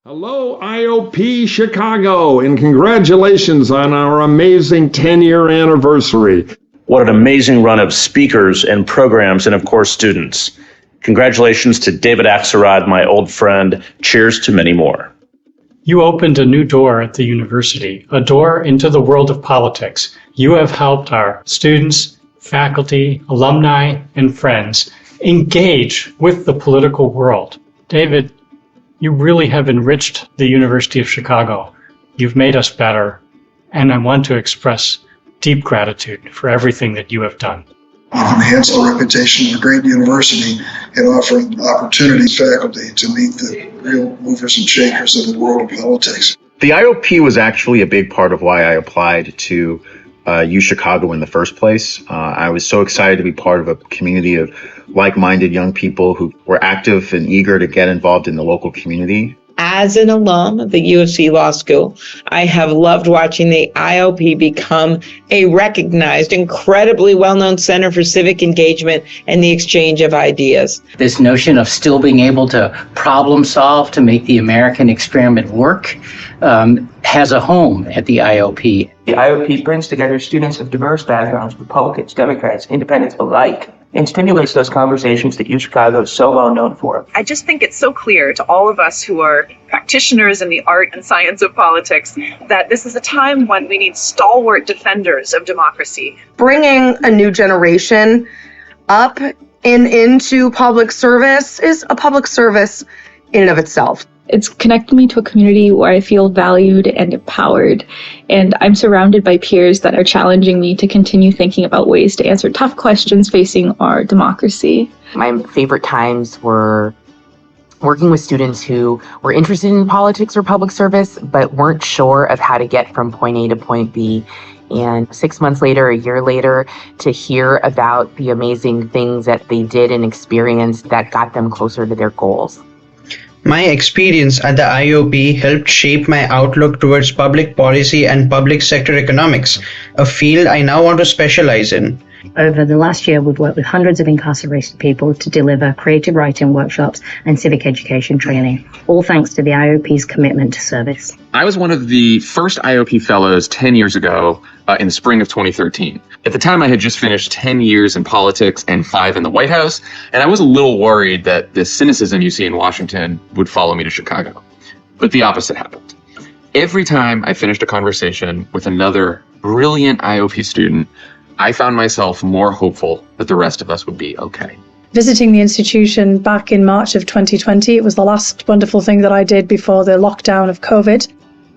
Hello, IOP Chicago, and congratulations on our amazing 10-year anniversary. What an amazing run of speakers and programs and, of course, students. Congratulations to David Axelrod, my old friend. Cheers to many more. You opened a new door at the university, a door into the world of politics. You have helped our students, faculty, alumni, and friends engage with the political world. David, you really have enriched the University of Chicago. You've made us better, and I want to express deep gratitude for everything that you have done. Enhance the reputation of a great university and offering opportunities to faculty to meet the real movers and shakers of the world of politics. The IOP was actually a big part of why I applied to U Chicago in the first place. I was so excited to be part of a community of like-minded young people who were active and eager to get involved in the local community. As an alum of the U of C Law School, I have loved watching the IOP become a recognized, incredibly well-known center for civic engagement and the exchange of ideas. This notion of still being able to problem solve to make the American experiment work has a home at the IOP. The IOP brings together students of diverse backgrounds, Republicans, Democrats, independents alike, and stimulates those conversations that U Chicago is so well known for. I just think it's so clear to all of us who are practitioners in the art and science of politics that this is a time when we need stalwart defenders of democracy. Bringing a new generation up and into public service is a public service in and of itself. It's connected me to a community where I feel valued and empowered, and I'm surrounded by peers that are challenging me to continue thinking about ways to answer tough questions facing our democracy. My favorite times were working with students who were interested in politics or public service, but weren't sure of how to get from point A to point B. And 6 months later, a year later, to hear about the amazing things that they did and experienced that got them closer to their goals. My experience at the IOP helped shape my outlook towards public policy and public sector economics, a field I now want to specialize in. Over the last year, we've worked with hundreds of incarcerated people to deliver creative writing workshops and civic education training, all thanks to the IOP's commitment to service. I was one of the first IOP fellows 10 years ago in the spring of 2013. At the time, I had just finished 10 years in politics and 5 in the White House, and I was a little worried that the cynicism you see in Washington would follow me to Chicago. But the opposite happened. Every time I finished a conversation with another brilliant IOP student, I found myself more hopeful that the rest of us would be okay. Visiting the institution back in March of 2020, it was the last wonderful thing that I did before the lockdown of COVID.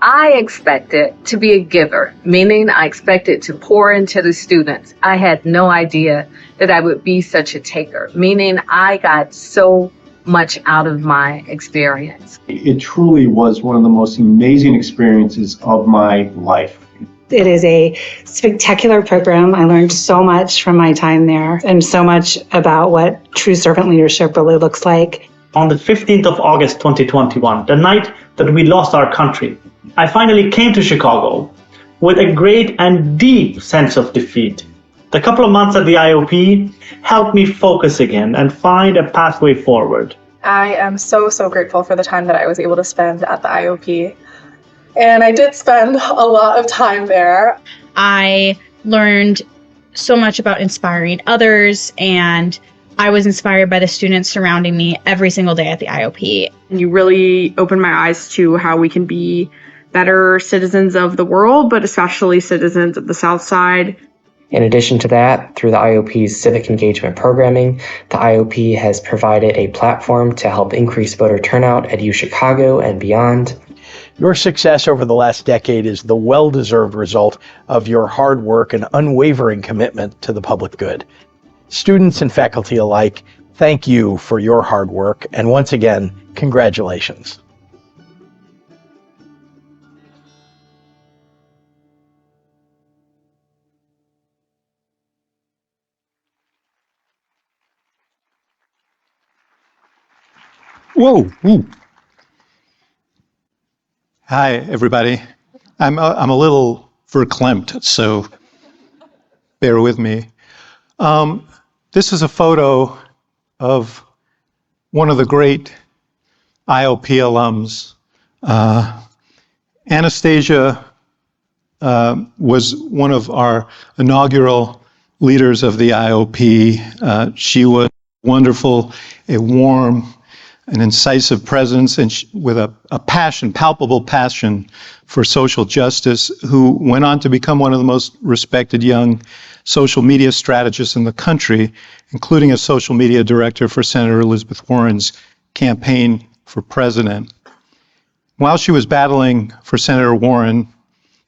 I expected to be a giver, meaning I expected to pour into the students. I had no idea that I would be such a taker, meaning I got so much out of my experience. It truly was one of the most amazing experiences of my life. It is a spectacular program. I learned so much from my time there and so much about what true servant leadership really looks like. On the 15th of August 2021, the night that we lost our country, I finally came to Chicago with a great and deep sense of defeat. The couple of months at the IOP helped me focus again and find a pathway forward. I am so grateful for the time that I was able to spend at the IOP. And I did spend a lot of time there. I learned so much about inspiring others, and I was inspired by the students surrounding me every single day at the IOP. You really opened my eyes to how we can be better citizens of the world, but especially citizens of the South Side. In addition to that, through the IOP's civic engagement programming, the IOP has provided a platform to help increase voter turnout at U Chicago and beyond. Your success over the last decade is the well-deserved result of your hard work and unwavering commitment to the public good. Students and faculty alike, thank you for your hard work, and once again, congratulations. Whoa! Ooh. Hi, everybody. I'm a little verklempt, so bear with me. This is a photo of one of the great IOP alums, Anastasia was one of our inaugural leaders of the IOP. She was wonderful, a warm, an incisive presence, and with a passion, palpable passion for social justice, who went on to become one of the most respected young social media strategists in the country, including a social media director for Senator Elizabeth Warren's campaign for president. While she was battling for Senator Warren,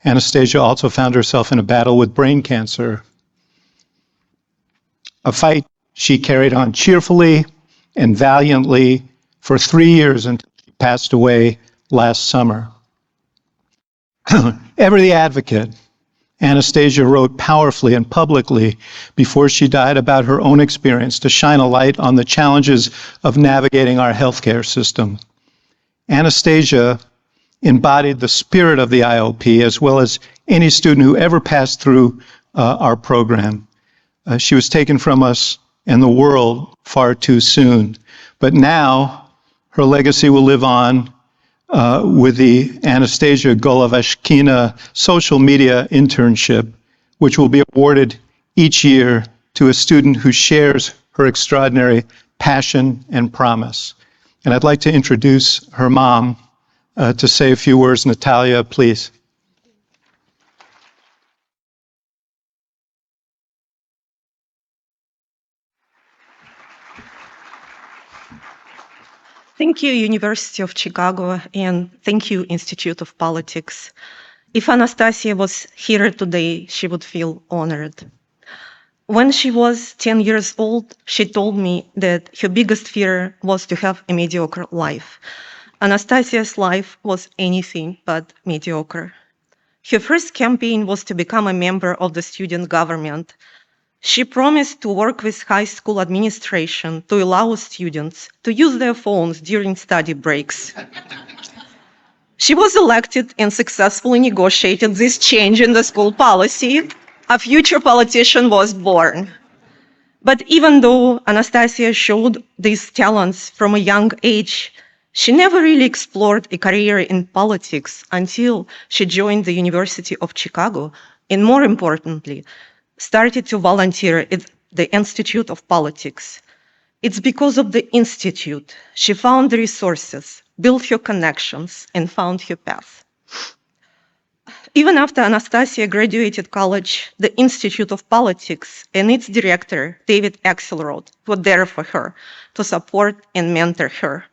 Anastasia also found herself in a battle with brain cancer, a fight she carried on cheerfully and valiantly for 3 years until she passed away last summer. Ever the advocate, Anastasia wrote powerfully and publicly before she died about her own experience to shine a light on the challenges of navigating our healthcare system. Anastasia embodied the spirit of the IOP as well as any student who ever passed through our program. She was taken from us and the world far too soon. But now her legacy will live on with the Anastasia Golovashkina social media internship, which will be awarded each year to a student who shares her extraordinary passion and promise. And I'd like to introduce her mom to say a few words. Natalia, please. Thank you, University of Chicago, and thank you, Institute of Politics. If Anastasia was here today, she would feel honored. When she was 10 years old, she told me that her biggest fear was to have a mediocre life. Anastasia's life was anything but mediocre. Her first campaign was to become a member of the student government. She promised to work with high school administration to allow students to use their phones during study breaks. She was elected and successfully negotiated this change in the school policy. A future politician was born. But even though Anastasia showed these talents from a young age, she never really explored a career in politics until she joined the University of Chicago, and more importantly, started to volunteer at the Institute of Politics. It's because of the Institute she found the resources, built her connections, and found her path. Even after Anastasia graduated college, the Institute of Politics and its director, David Axelrod, were there for her to support and mentor her.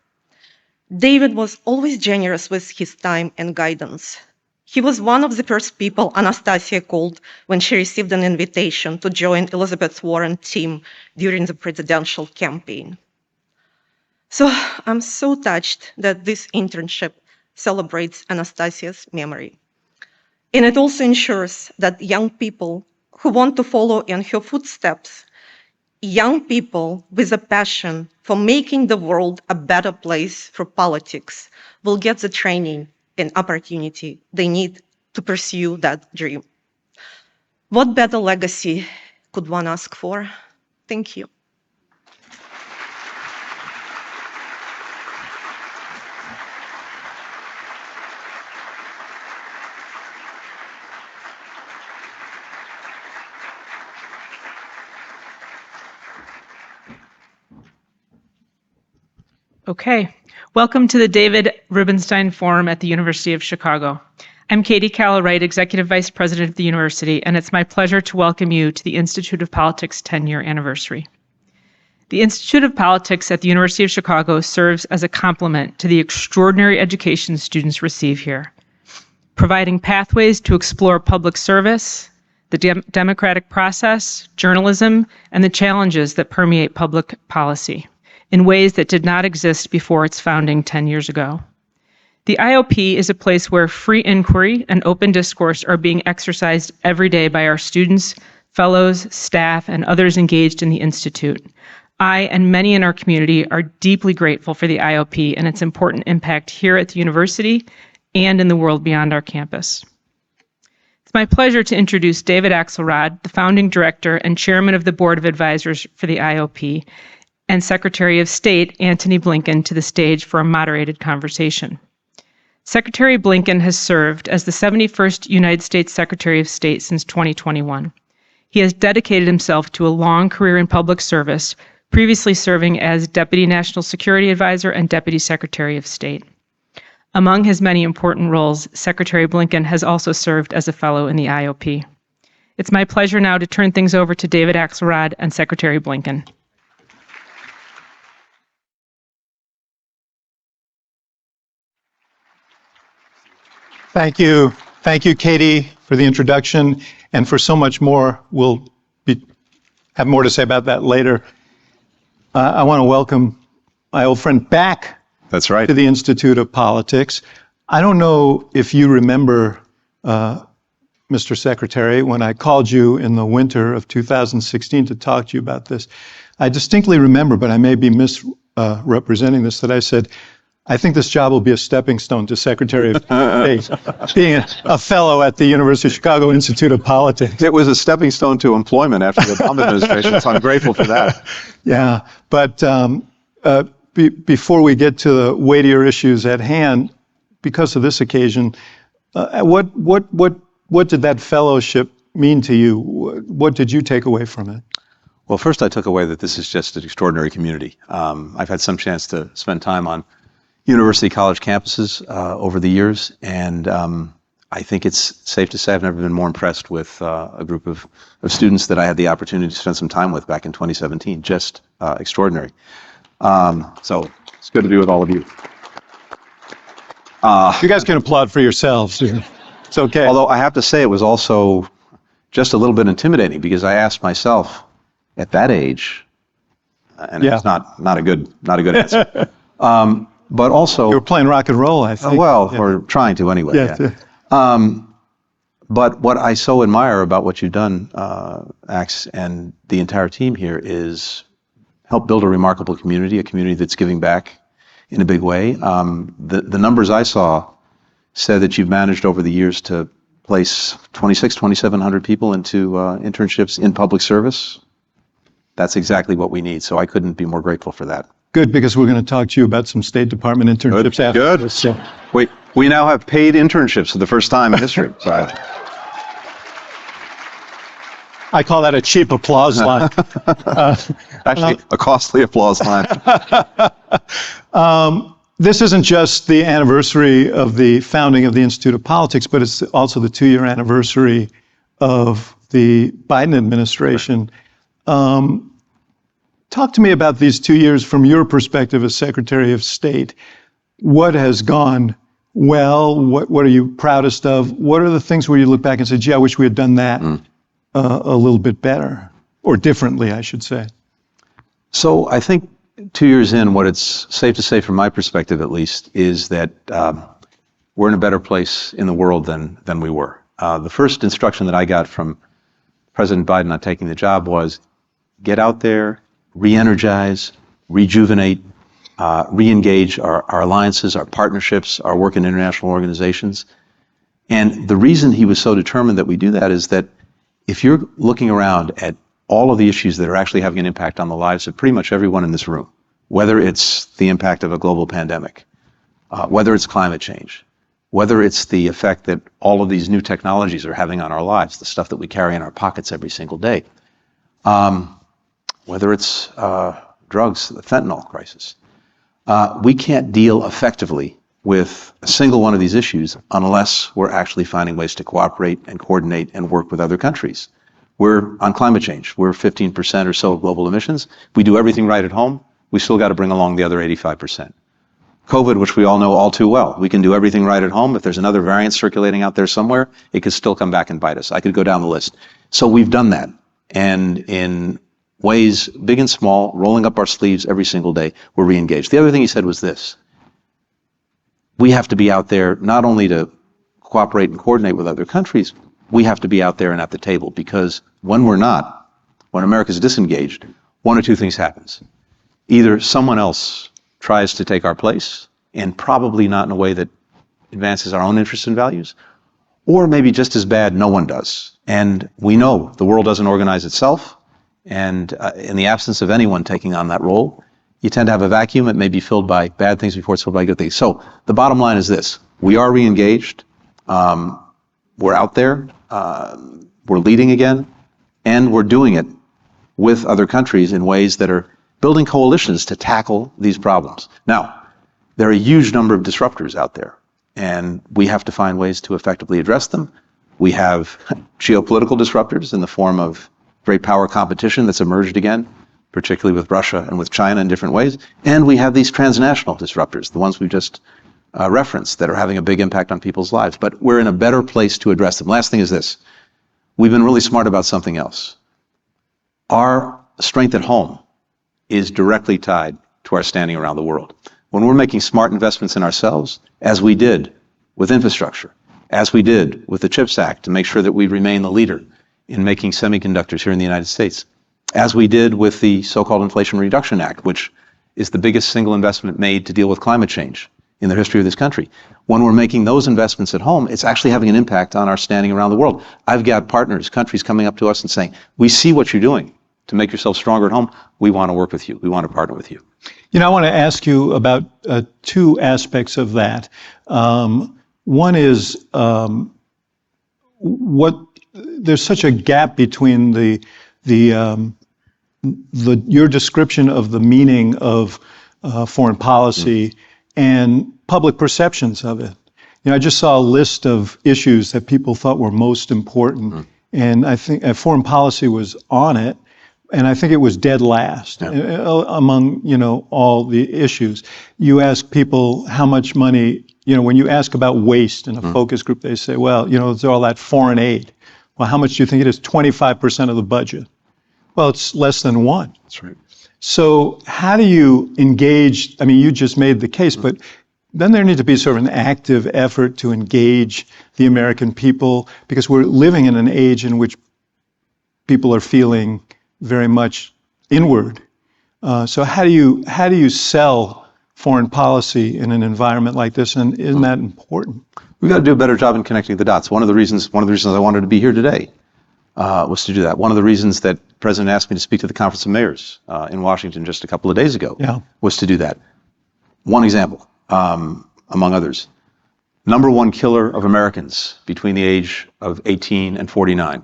David was always generous with his time and guidance. He was one of the first people Anastasia called when she received an invitation to join Elizabeth Warren's team during the presidential campaign. So I'm so touched that this internship celebrates Anastasia's memory. And it also ensures that young people who want to follow in her footsteps, young people with a passion for making the world a better place for politics, will get the training and opportunity they need to pursue that dream. What better legacy could one ask for? Thank you. Okay, welcome to the David Rubenstein Forum at the University of Chicago. I'm Katie Calla-Wright, Executive Vice President of the University, and it's my pleasure to welcome you to the Institute of Politics 10-year anniversary. The Institute of Politics at the University of Chicago serves as a complement to the extraordinary education students receive here, providing pathways to explore public service, the democratic process, journalism, and the challenges that permeate public policy in ways that did not exist before its founding 10 years ago. The IOP is a place where free inquiry and open discourse are being exercised every day by our students, fellows, staff, and others engaged in the Institute. I and many in our community are deeply grateful for the IOP and its important impact here at the university and in the world beyond our campus. It's my pleasure to introduce David Axelrod, the founding director and chairman of the Board of Advisors for the IOP, and Secretary of State Antony Blinken to the stage for a moderated conversation. Secretary Blinken has served as the 71st United States Secretary of State since 2021. He has dedicated himself to a long career in public service, previously serving as Deputy National Security Advisor and Deputy Secretary of State. Among his many important roles, Secretary Blinken has also served as a fellow in the IOP. It's my pleasure now to turn things over to David Axelrod and Secretary Blinken. Thank you. Thank you, Katie, for the introduction and for so much more. We'll have more to say about that later. I want to welcome my old friend back. That's right. To the Institute of Politics. I don't know if you remember, Mr. Secretary, when I called you in the winter of 2016 to talk to you about this. I distinctly remember, but I may be misrepresenting this, that I said, I think this job will be a stepping stone to Secretary of State, being a fellow at the University of Chicago Institute of Politics. It was a stepping stone to employment after the Obama administration, so I'm grateful for that. Yeah, but before we get to the weightier issues at hand, because of this occasion, what did that fellowship mean to you? What did you take away from it? Well, first I took away that this is just an extraordinary community. I've had some chance to spend time on university college campuses over the years, and I think it's safe to say I've never been more impressed with a group of students that I had the opportunity to spend some time with back in 2017. Just extraordinary. So it's good to be with all of you. You guys can applaud for yourselves. It's okay. Although I have to say it was also just a little bit intimidating because I asked myself at that age, and it's not a good answer. But also you were playing rock and roll, I think. Or trying to anyway. Yes. Yeah. But what I so admire about what you've done, Axe, and the entire team here is help build a remarkable community, a community that's giving back in a big way. The numbers I saw said that you've managed over the years to place 2,700 people into internships in public service. That's exactly what we need. So I couldn't be more grateful for that. Good, because we're going to talk to you about some State Department internships after this. So. We now have paid internships for the first time in history. So. I call that a cheap applause line. Actually, a costly applause line. This isn't just the anniversary of the founding of the Institute of Politics, but it's also the 2-year anniversary of the Biden administration. Talk to me about these 2 years from your perspective as Secretary of State. What has gone well? What are you proudest of? What are the things where you look back and say, gee, I wish we had done that a little bit better, or differently, I should say? So I think 2 years in, what it's safe to say from my perspective at least, is that we're in a better place in the world than we were. The first instruction that I got from President Biden on taking the job was get out there, re-energize, rejuvenate, re-engage our alliances, our partnerships, our work in international organizations. And the reason he was so determined that we do that is that if you're looking around at all of the issues that are actually having an impact on the lives of pretty much everyone in this room, whether it's the impact of a global pandemic, whether it's climate change, whether it's the effect that all of these new technologies are having on our lives, the stuff that we carry in our pockets every single day, whether it's drugs, the fentanyl crisis, we can't deal effectively with a single one of these issues unless we're actually finding ways to cooperate and coordinate and work with other countries. We're on climate change. We're 15% or so of global emissions. We do everything right at home. We still got to bring along the other 85%. COVID, which we all know all too well. We can do everything right at home. If there's another variant circulating out there somewhere, it could still come back and bite us. I could go down the list. So we've done that. And in ways, big and small, rolling up our sleeves every single day, we're re-engaged. The other thing he said was this. We have to be out there not only to cooperate and coordinate with other countries, we have to be out there and at the table, because when we're not, when America's disengaged, one or two things happens. Either someone else tries to take our place, and probably not in a way that advances our own interests and values, or maybe just as bad, no one does. And we know the world doesn't organize itself, and in the absence of anyone taking on that role, you tend to have a vacuum. It may be filled by bad things before it's filled by good things. So the bottom line is this. We are re-engaged. We're out there. We're leading again. And we're doing it with other countries in ways that are building coalitions to tackle these problems. Now, there are a huge number of disruptors out there, and we have to find ways to effectively address them. We have geopolitical disruptors in the form of great power competition that's emerged again, particularly with Russia and with China in different ways. And we have these transnational disruptors, the ones we've just referenced, that are having a big impact on people's lives. But we're in a better place to address them. Last thing is this. We've been really smart about something else. Our strength at home is directly tied to our standing around the world. When we're making smart investments in ourselves, as we did with infrastructure, as we did with the CHIPS Act to make sure that we remain the leader in making semiconductors here in the United States, as we did with the so-called Inflation Reduction Act, which is the biggest single investment made to deal with climate change in the history of this country. When we're making those investments at home, it's actually having an impact on our standing around the world. I've got partners, countries coming up to us and saying, we see what you're doing to make yourself stronger at home. We want to work with you. We want to partner with you. You know, I want to ask you about two aspects of that. One is there's such a gap between your description of the meaning of foreign policy and public perceptions of it. You know, I just saw a list of issues that people thought were most important, and I think foreign policy was on it. And I think it was dead last among, all the issues. You ask people how much money, when you ask about waste in a focus group, they say, well, it's all that foreign aid. Well, how much do you think it is? 25% of the budget. Well, it's less than 1%. That's right. So how do you engage? I mean, you just made the case, but then there needs to be sort of an active effort to engage the American people, because we're living in an age in which people are feeling very much inward. So how do you sell foreign policy in an environment like this? And isn't that important? We've got to do a better job in connecting the dots. One of the reasons I wanted to be here today was to do that. One of the reasons that the President asked me to speak to the Conference of Mayors in Washington just a couple of days ago was to do that. One example, among others. Number one killer of Americans between the age of 18 and 49,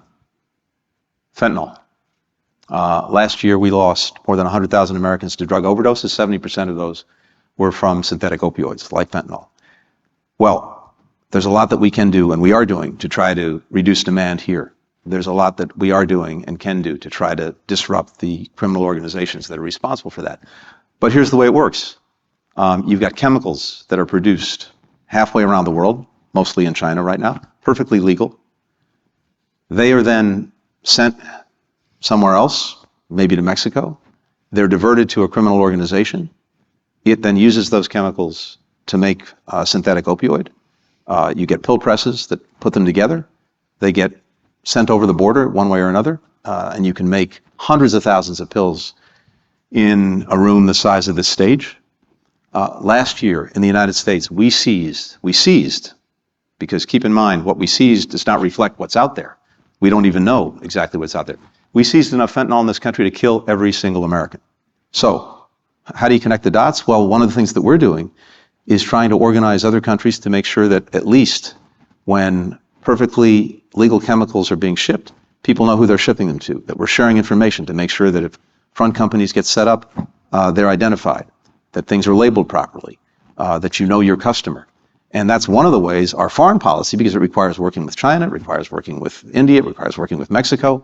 fentanyl. Last year, we lost more than 100,000 Americans to drug overdoses. 70% of those were from synthetic opioids, like fentanyl. Well, there's a lot that we can do, and we are doing, to try to reduce demand here. There's a lot that we are doing and can do to try to disrupt the criminal organizations that are responsible for that. But here's the way it works. You've got chemicals that are produced halfway around the world, mostly in China right now, perfectly legal. They are then sent somewhere else, maybe to Mexico. They're diverted to a criminal organization. It then uses those chemicals to make synthetic opioid. You get pill presses that put them together. They get sent over the border one way or another, and you can make hundreds of thousands of pills in a room the size of this stage. Last year in the United States, we seized, because keep in mind, what we seized does not reflect what's out there. We don't even know exactly what's out there. We seized enough fentanyl in this country to kill every single American. So how do you connect the dots? Well, one of the things that we're doing is trying to organize other countries to make sure that at least when perfectly legal chemicals are being shipped, people know who they're shipping them to, that we're sharing information to make sure that if front companies get set up, they're identified, that things are labeled properly, that you know your customer. And that's one of the ways our foreign policy, because it requires working with China, it requires working with India, it requires working with Mexico,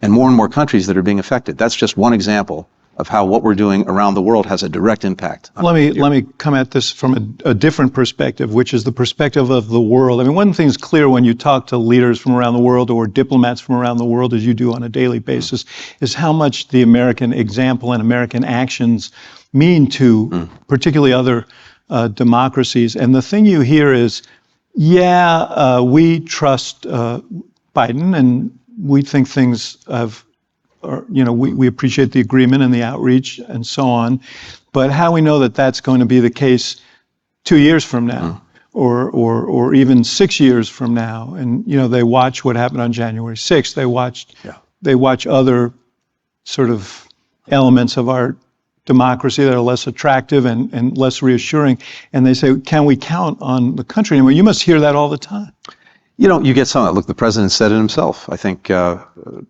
and more countries that are being affected. That's just one example of how what we're doing around the world has a direct impact. Let me come at this from a different perspective, which is the perspective of the world. I mean, one thing's clear when you talk to leaders from around the world or diplomats from around the world, as you do on a daily basis, is how much the American example and American actions mean to particularly other democracies. And the thing you hear is, we trust Biden, and we think things we appreciate the agreement and the outreach and so on, but how we know that that's going to be the case 2 years from now, or even 6 years from now. And they watch what happened on January 6th. They watch other sort of elements of our democracy that are less attractive and less reassuring. And they say, can we count on the country anymore? You must hear that all the time. You know, you get some of that. Look, the president said it himself. I think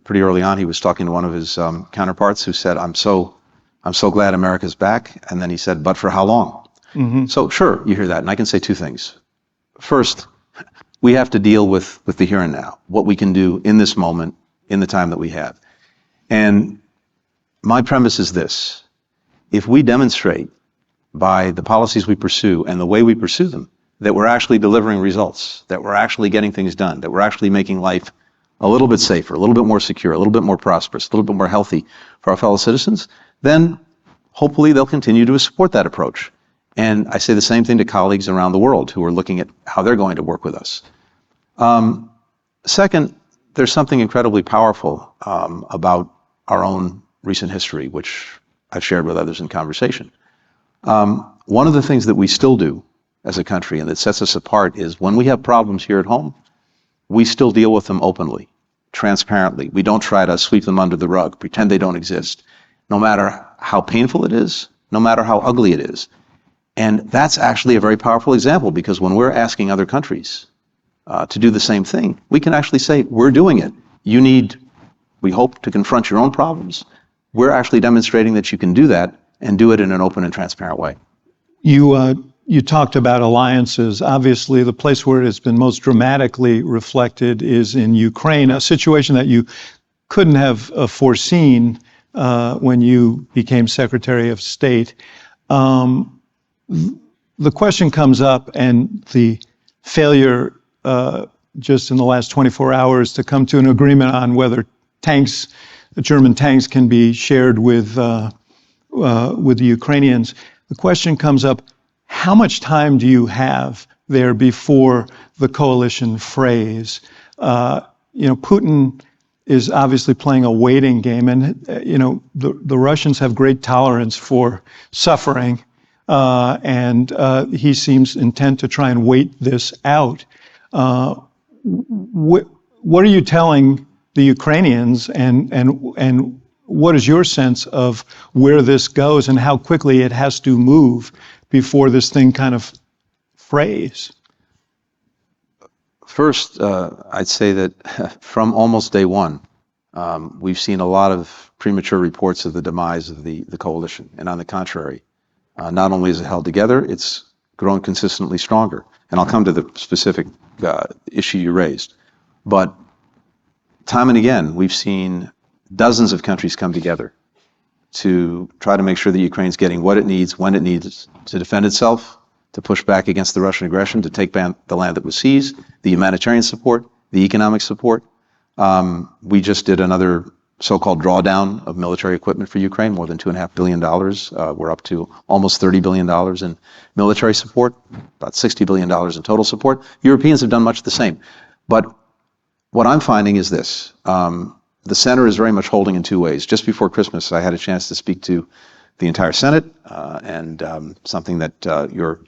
pretty early on he was talking to one of his counterparts who said, I'm so glad America's back. And then he said, but for how long? Mm-hmm. So sure, you hear that. And I can say two things. First, we have to deal with the here and now, what we can do in this moment, in the time that we have. And my premise is this: if we demonstrate by the policies we pursue and the way we pursue them that we're actually delivering results, that we're actually getting things done, that we're actually making life a little bit safer, a little bit more secure, a little bit more prosperous, a little bit more healthy for our fellow citizens, then hopefully they'll continue to support that approach. And I say the same thing to colleagues around the world who are looking at how they're going to work with us. Second, there's something incredibly powerful about our own recent history, which I've shared with others in conversation. One of the things that we still do as a country and that sets us apart is when we have problems here at home, we still deal with them openly, transparently. We don't try to sweep them under the rug, pretend they don't exist, no matter how painful it is, no matter how ugly it is. And that's actually a very powerful example, because when we're asking other countries to do the same thing, we can actually say, we're doing it. You need, we hope, to confront your own problems. We're actually demonstrating that you can do that and do it in an open and transparent way. You talked about alliances. Obviously, the place where it has been most dramatically reflected is in Ukraine, a situation that you couldn't have foreseen when you became Secretary of State. The question comes up, and the failure just in the last 24 hours to come to an agreement on whether tanks, the German tanks, can be shared with the Ukrainians. The question comes up, how much time do you have there before the coalition frays? Putin is obviously playing a waiting game, and the Russians have great tolerance for suffering, and he seems intent to try and wait this out. What are you telling the Ukrainians, and what is your sense of where this goes and how quickly it has to move before this thing kind of frays? First, I'd say that from almost day one, we've seen a lot of premature reports of the demise of the coalition. And on the contrary, not only is it held together, it's grown consistently stronger. And I'll come to the specific issue you raised. But time and again, we've seen dozens of countries come together to try to make sure that Ukraine's getting what it needs, when it needs to defend itself, to push back against the Russian aggression, to take back the land that was seized, the humanitarian support, the economic support. We just did another so-called drawdown of military equipment for Ukraine, more than $2.5 billion. We're up to almost $30 billion in military support, about $60 billion in total support. Europeans have done much the same. But what I'm finding is this. The center is very much holding in two ways. Just before Christmas, I had a chance to speak to the entire Senate, and something that your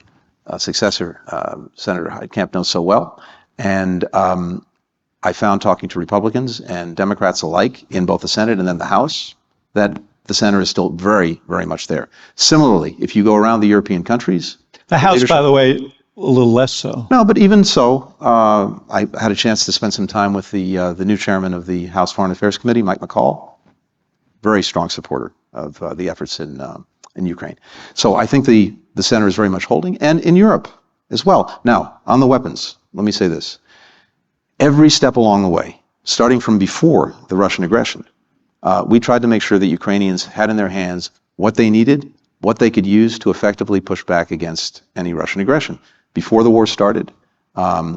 successor, Senator Heitkamp, knows so well. And I found, talking to Republicans and Democrats alike in both the Senate and then the House, that the center is still very, very much there. Similarly, if you go around the European countries... The House, by the way, a little less so. No, but even so, I had a chance to spend some time with the new chairman of the House Foreign Affairs Committee, Mike McCall. Very strong supporter of the efforts in Ukraine. So I think the center is very much holding, and in Europe as well. Now, on the weapons, let me say this. Every step along the way, starting from before the Russian aggression, we tried to make sure that Ukrainians had in their hands what they needed, what they could use to effectively push back against any Russian aggression. Before the war started,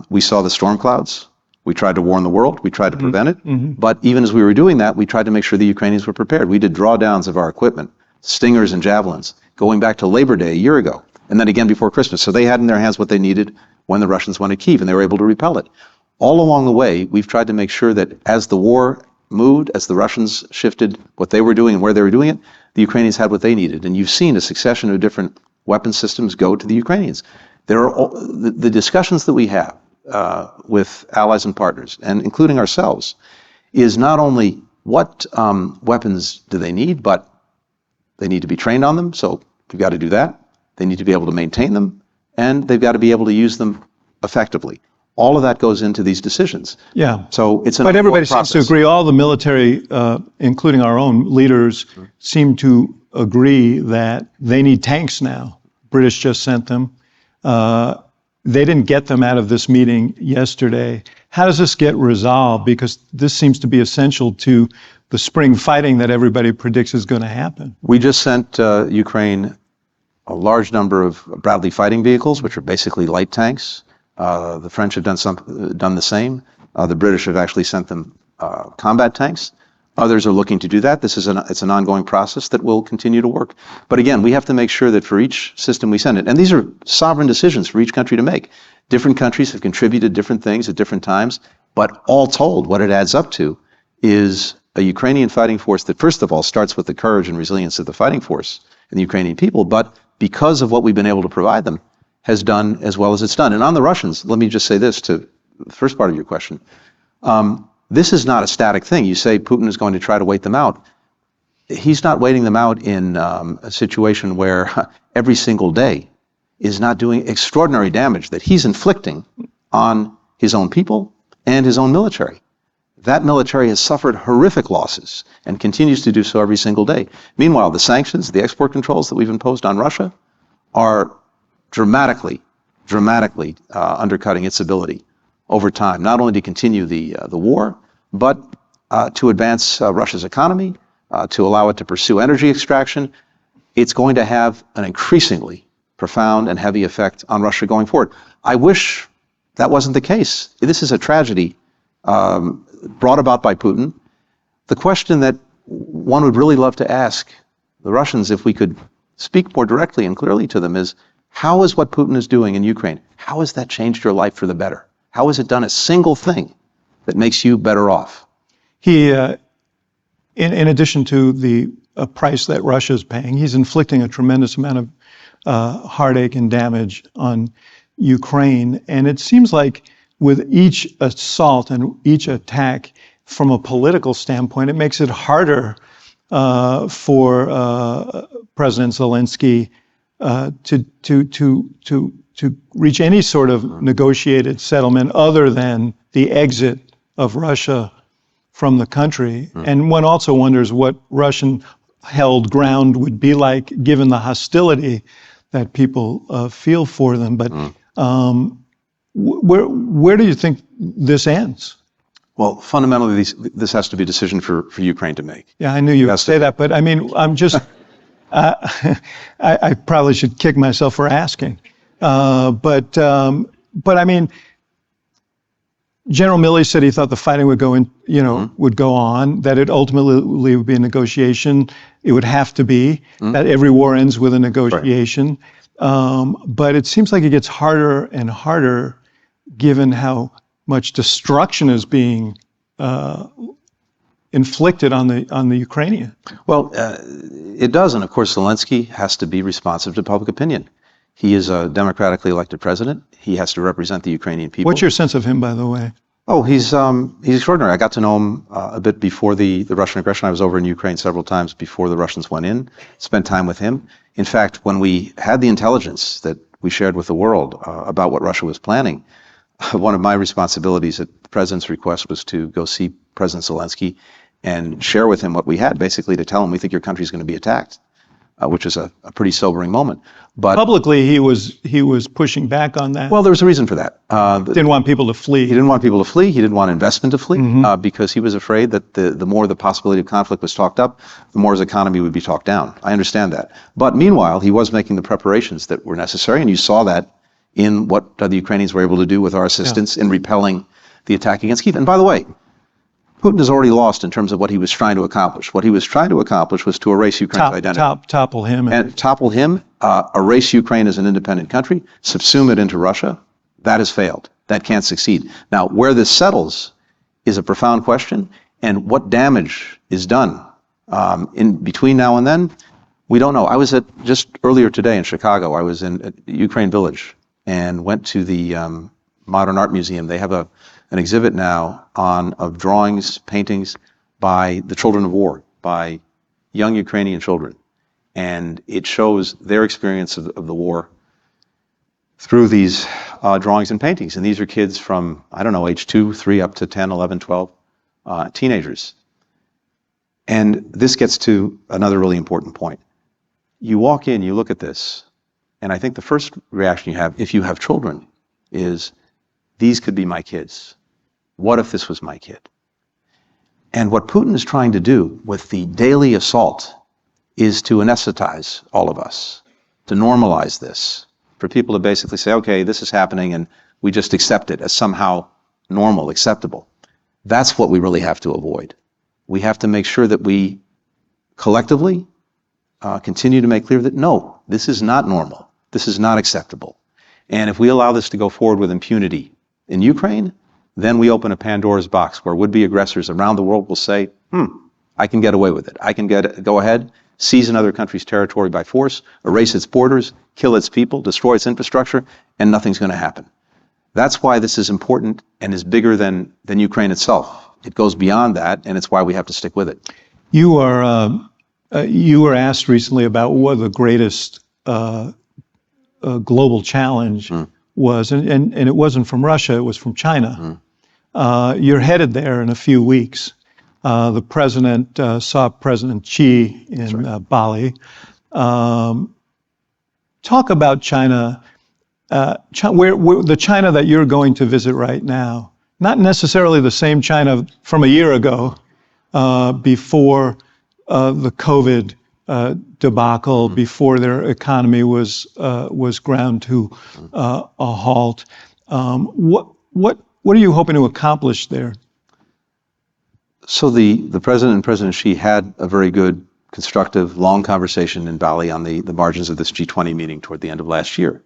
we saw the storm clouds. We tried to warn the world. We tried to prevent it. Mm-hmm. But even as we were doing that, we tried to make sure the Ukrainians were prepared. We did drawdowns of our equipment, Stingers and Javelins, going back to Labor Day a year ago, and then again before Christmas. So they had in their hands what they needed when the Russians went to Kyiv, and they were able to repel it. All along the way, we've tried to make sure that as the war moved, as the Russians shifted what they were doing and where they were doing it, the Ukrainians had what they needed. And you've seen a succession of different weapon systems go to the Ukrainians. There are the discussions that we have with allies and partners, and including ourselves, is not only what weapons do they need, but They need to be trained on them, so we've got to do that. They need to be able to maintain them, and they've got to be able to use them effectively. All of that goes into these decisions. Yeah. So it's an But everybody ongoing seems to process. agree, all the military, including our own leaders, seem to agree that they need tanks now. British just sent them. They didn't get them out of this meeting yesterday. How does this get resolved? Because this seems to be essential to the spring fighting that everybody predicts is going to happen. We just sent Ukraine a large number of Bradley fighting vehicles, which are basically light tanks. The French have done the same. The British have actually sent them combat tanks. Others are looking to do that. It's an ongoing process that will continue to work. But again, we have to make sure that for each system we send it, and these are sovereign decisions for each country to make. Different countries have contributed different things at different times, but all told, what it adds up to is a Ukrainian fighting force that, first of all, starts with the courage and resilience of the fighting force and the Ukrainian people, but because of what we've been able to provide them, has done as well as it's done. And on the Russians, let me just say this to the first part of your question. This is not a static thing. You say Putin is going to try to wait them out. He's not waiting them out in a situation where every single day is not doing extraordinary damage that he's inflicting on his own people and his own military. That military has suffered horrific losses and continues to do so every single day. Meanwhile, the sanctions, the export controls that we've imposed on Russia are dramatically undercutting its ability over time, not only to continue the war, but to advance Russia's economy, to allow it to pursue energy extraction. It's going to have an increasingly profound and heavy effect on Russia going forward. I wish that wasn't the case. This is a tragedy brought about by Putin. The question that one would really love to ask the Russians, if we could speak more directly and clearly to them, is how is what Putin is doing in Ukraine, how has that changed your life for the better? How has it done a single thing that makes you better off? He, in addition to the price that Russia is paying, he's inflicting a tremendous amount of heartache and damage on Ukraine. And it seems like with each assault and each attack, from a political standpoint, it makes it harder for President Zelensky to reach any sort of negotiated settlement other than the exit of Russia from the country. And one also wonders what Russian held ground would be like given the hostility that people feel for them. But where do you think this ends? Well, fundamentally, this has to be a decision for Ukraine to make. Yeah, I knew you would say that, but I mean, I'm just, I probably should kick myself for asking. But I mean, General Milley said he thought the fighting would go in, would go on, that it ultimately would be a negotiation. It would have to be, that every war ends with a negotiation. Right. But it seems like it gets harder and harder given how much destruction is being inflicted on the Ukrainian. Well, it does, and of course Zelensky has to be responsive to public opinion. He is a democratically elected president. He has to represent the Ukrainian people. What's your sense of him, by the way? Oh, he's extraordinary. I got to know him a bit before the Russian aggression. I was over in Ukraine several times before the Russians went in, spent time with him. In fact, when we had the intelligence that we shared with the world about what Russia was planning, one of my responsibilities at the president's request was to go see President Zelensky and share with him what we had, basically to tell him we think your country is going to be attacked, which is a pretty sobering moment. But publicly, he was pushing back on that. Well, there was a reason for that. Didn't want people to flee. He didn't want people to flee. He didn't want investment to flee because he was afraid that the more the possibility of conflict was talked up, the more his economy would be talked down. I understand that. But meanwhile, he was making the preparations that were necessary, and you saw that in what the Ukrainians were able to do with our assistance in repelling the attack against Kyiv. And by the way, Putin has already lost in terms of what he was trying to accomplish. What he was trying to accomplish was to erase Ukraine's identity. Topple him. And topple him, erase Ukraine as an independent country, subsume it into Russia. That has failed. That can't succeed. Now, where this settles is a profound question, and what damage is done in between now and then, we don't know. I was just earlier today in Chicago, I was in Ukraine Village and went to the Modern Art Museum. They have an exhibit now of drawings, paintings by the children of war, by young Ukrainian children. And it shows their experience of the war through these drawings and paintings. And these are kids from, I don't know, age 2, 3, up to 10, 11, 12, teenagers. And this gets to another really important point. You walk in, you look at this, and I think the first reaction you have, if you have children, is, these could be my kids. What if this was my kid? And what Putin is trying to do with the daily assault is to anesthetize all of us, to normalize this, for people to basically say, okay, this is happening and we just accept it as somehow normal, acceptable. That's what we really have to avoid. We have to make sure that we collectively continue to make clear that no, this is not normal. This is not acceptable. And if we allow this to go forward with impunity in Ukraine, then we open a Pandora's box where would-be aggressors around the world will say, I can get away with it. I can go ahead, seize another country's territory by force, erase its borders, kill its people, destroy its infrastructure, and nothing's going to happen. That's why this is important and is bigger than Ukraine itself. It goes beyond that, and it's why we have to stick with it. You were asked recently about what the greatest global challenge was, and it wasn't from Russia, it was from China. You're headed there in a few weeks. The president saw President Xi in Bali. Talk about China, where the China that you're going to visit right now. Not necessarily the same China from a year ago, before the COVID debacle, before their economy was ground to a halt. What are you hoping to accomplish there? So the president and President Xi had a very good, constructive, long conversation in Bali on the margins of this G20 meeting toward the end of last year.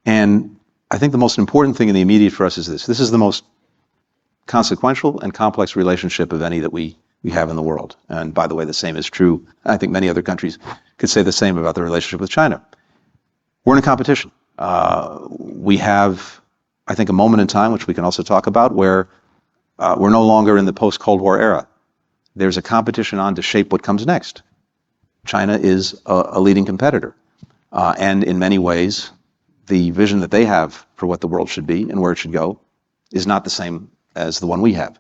And I think the most important thing in the immediate for us is this. This is the most consequential and complex relationship of any that we have in the world. And by the way, the same is true. I think many other countries could say the same about the relationship with China. We're in a competition. We have, I think, a moment in time, which we can also talk about, where we're no longer in the post-Cold War era. There's a competition on to shape what comes next. China is a leading competitor. And in many ways, the vision that they have for what the world should be and where it should go is not the same as the one we have.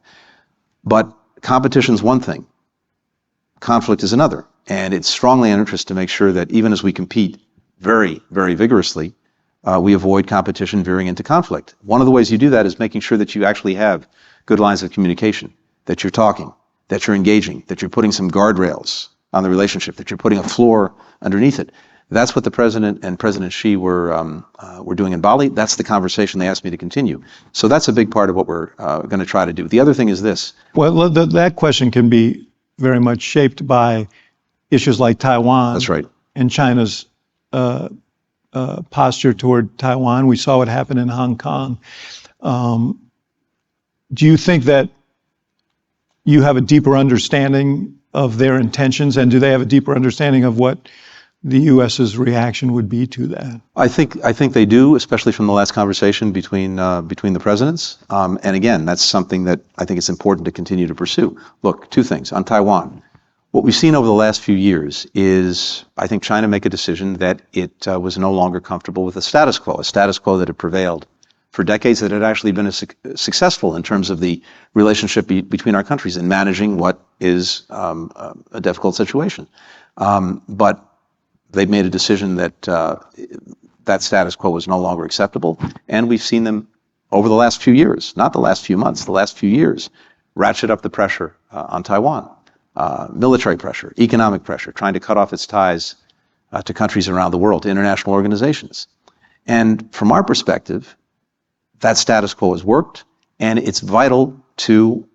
But competition is one thing. Conflict is another. And it's strongly in interest to make sure that even as we compete very, very vigorously, we avoid competition veering into conflict. One of the ways you do that is making sure that you actually have good lines of communication, that you're talking, that you're engaging, that you're putting some guardrails on the relationship, that you're putting a floor underneath it. That's what the president and President Xi were doing in Bali. That's the conversation they asked me to continue. So that's a big part of what we're going to try to do. The other thing is this. Well, that question can be very much shaped by issues like Taiwan. That's right. And China's posture toward Taiwan. We saw what happened in Hong Kong. Do you think that you have a deeper understanding of their intentions, and do they have a deeper understanding of what the U.S.'s reaction would be to that? I think they do, especially from the last conversation between the presidents. And again, that's something that I think it's important to continue to pursue. Look, two things on Taiwan. What we've seen over the last few years is, I think, China make a decision that it was no longer comfortable with a status quo that had prevailed for decades, that had actually been successful in terms of the relationship between our countries in managing what is a difficult situation. But they've made a decision that that status quo was no longer acceptable, and we've seen them over the last few years, not the last few months, the last few years, ratchet up the pressure on Taiwan. Military pressure, economic pressure, trying to cut off its ties to countries around the world, to international organizations. And from our perspective, that status quo has worked, and it's vital to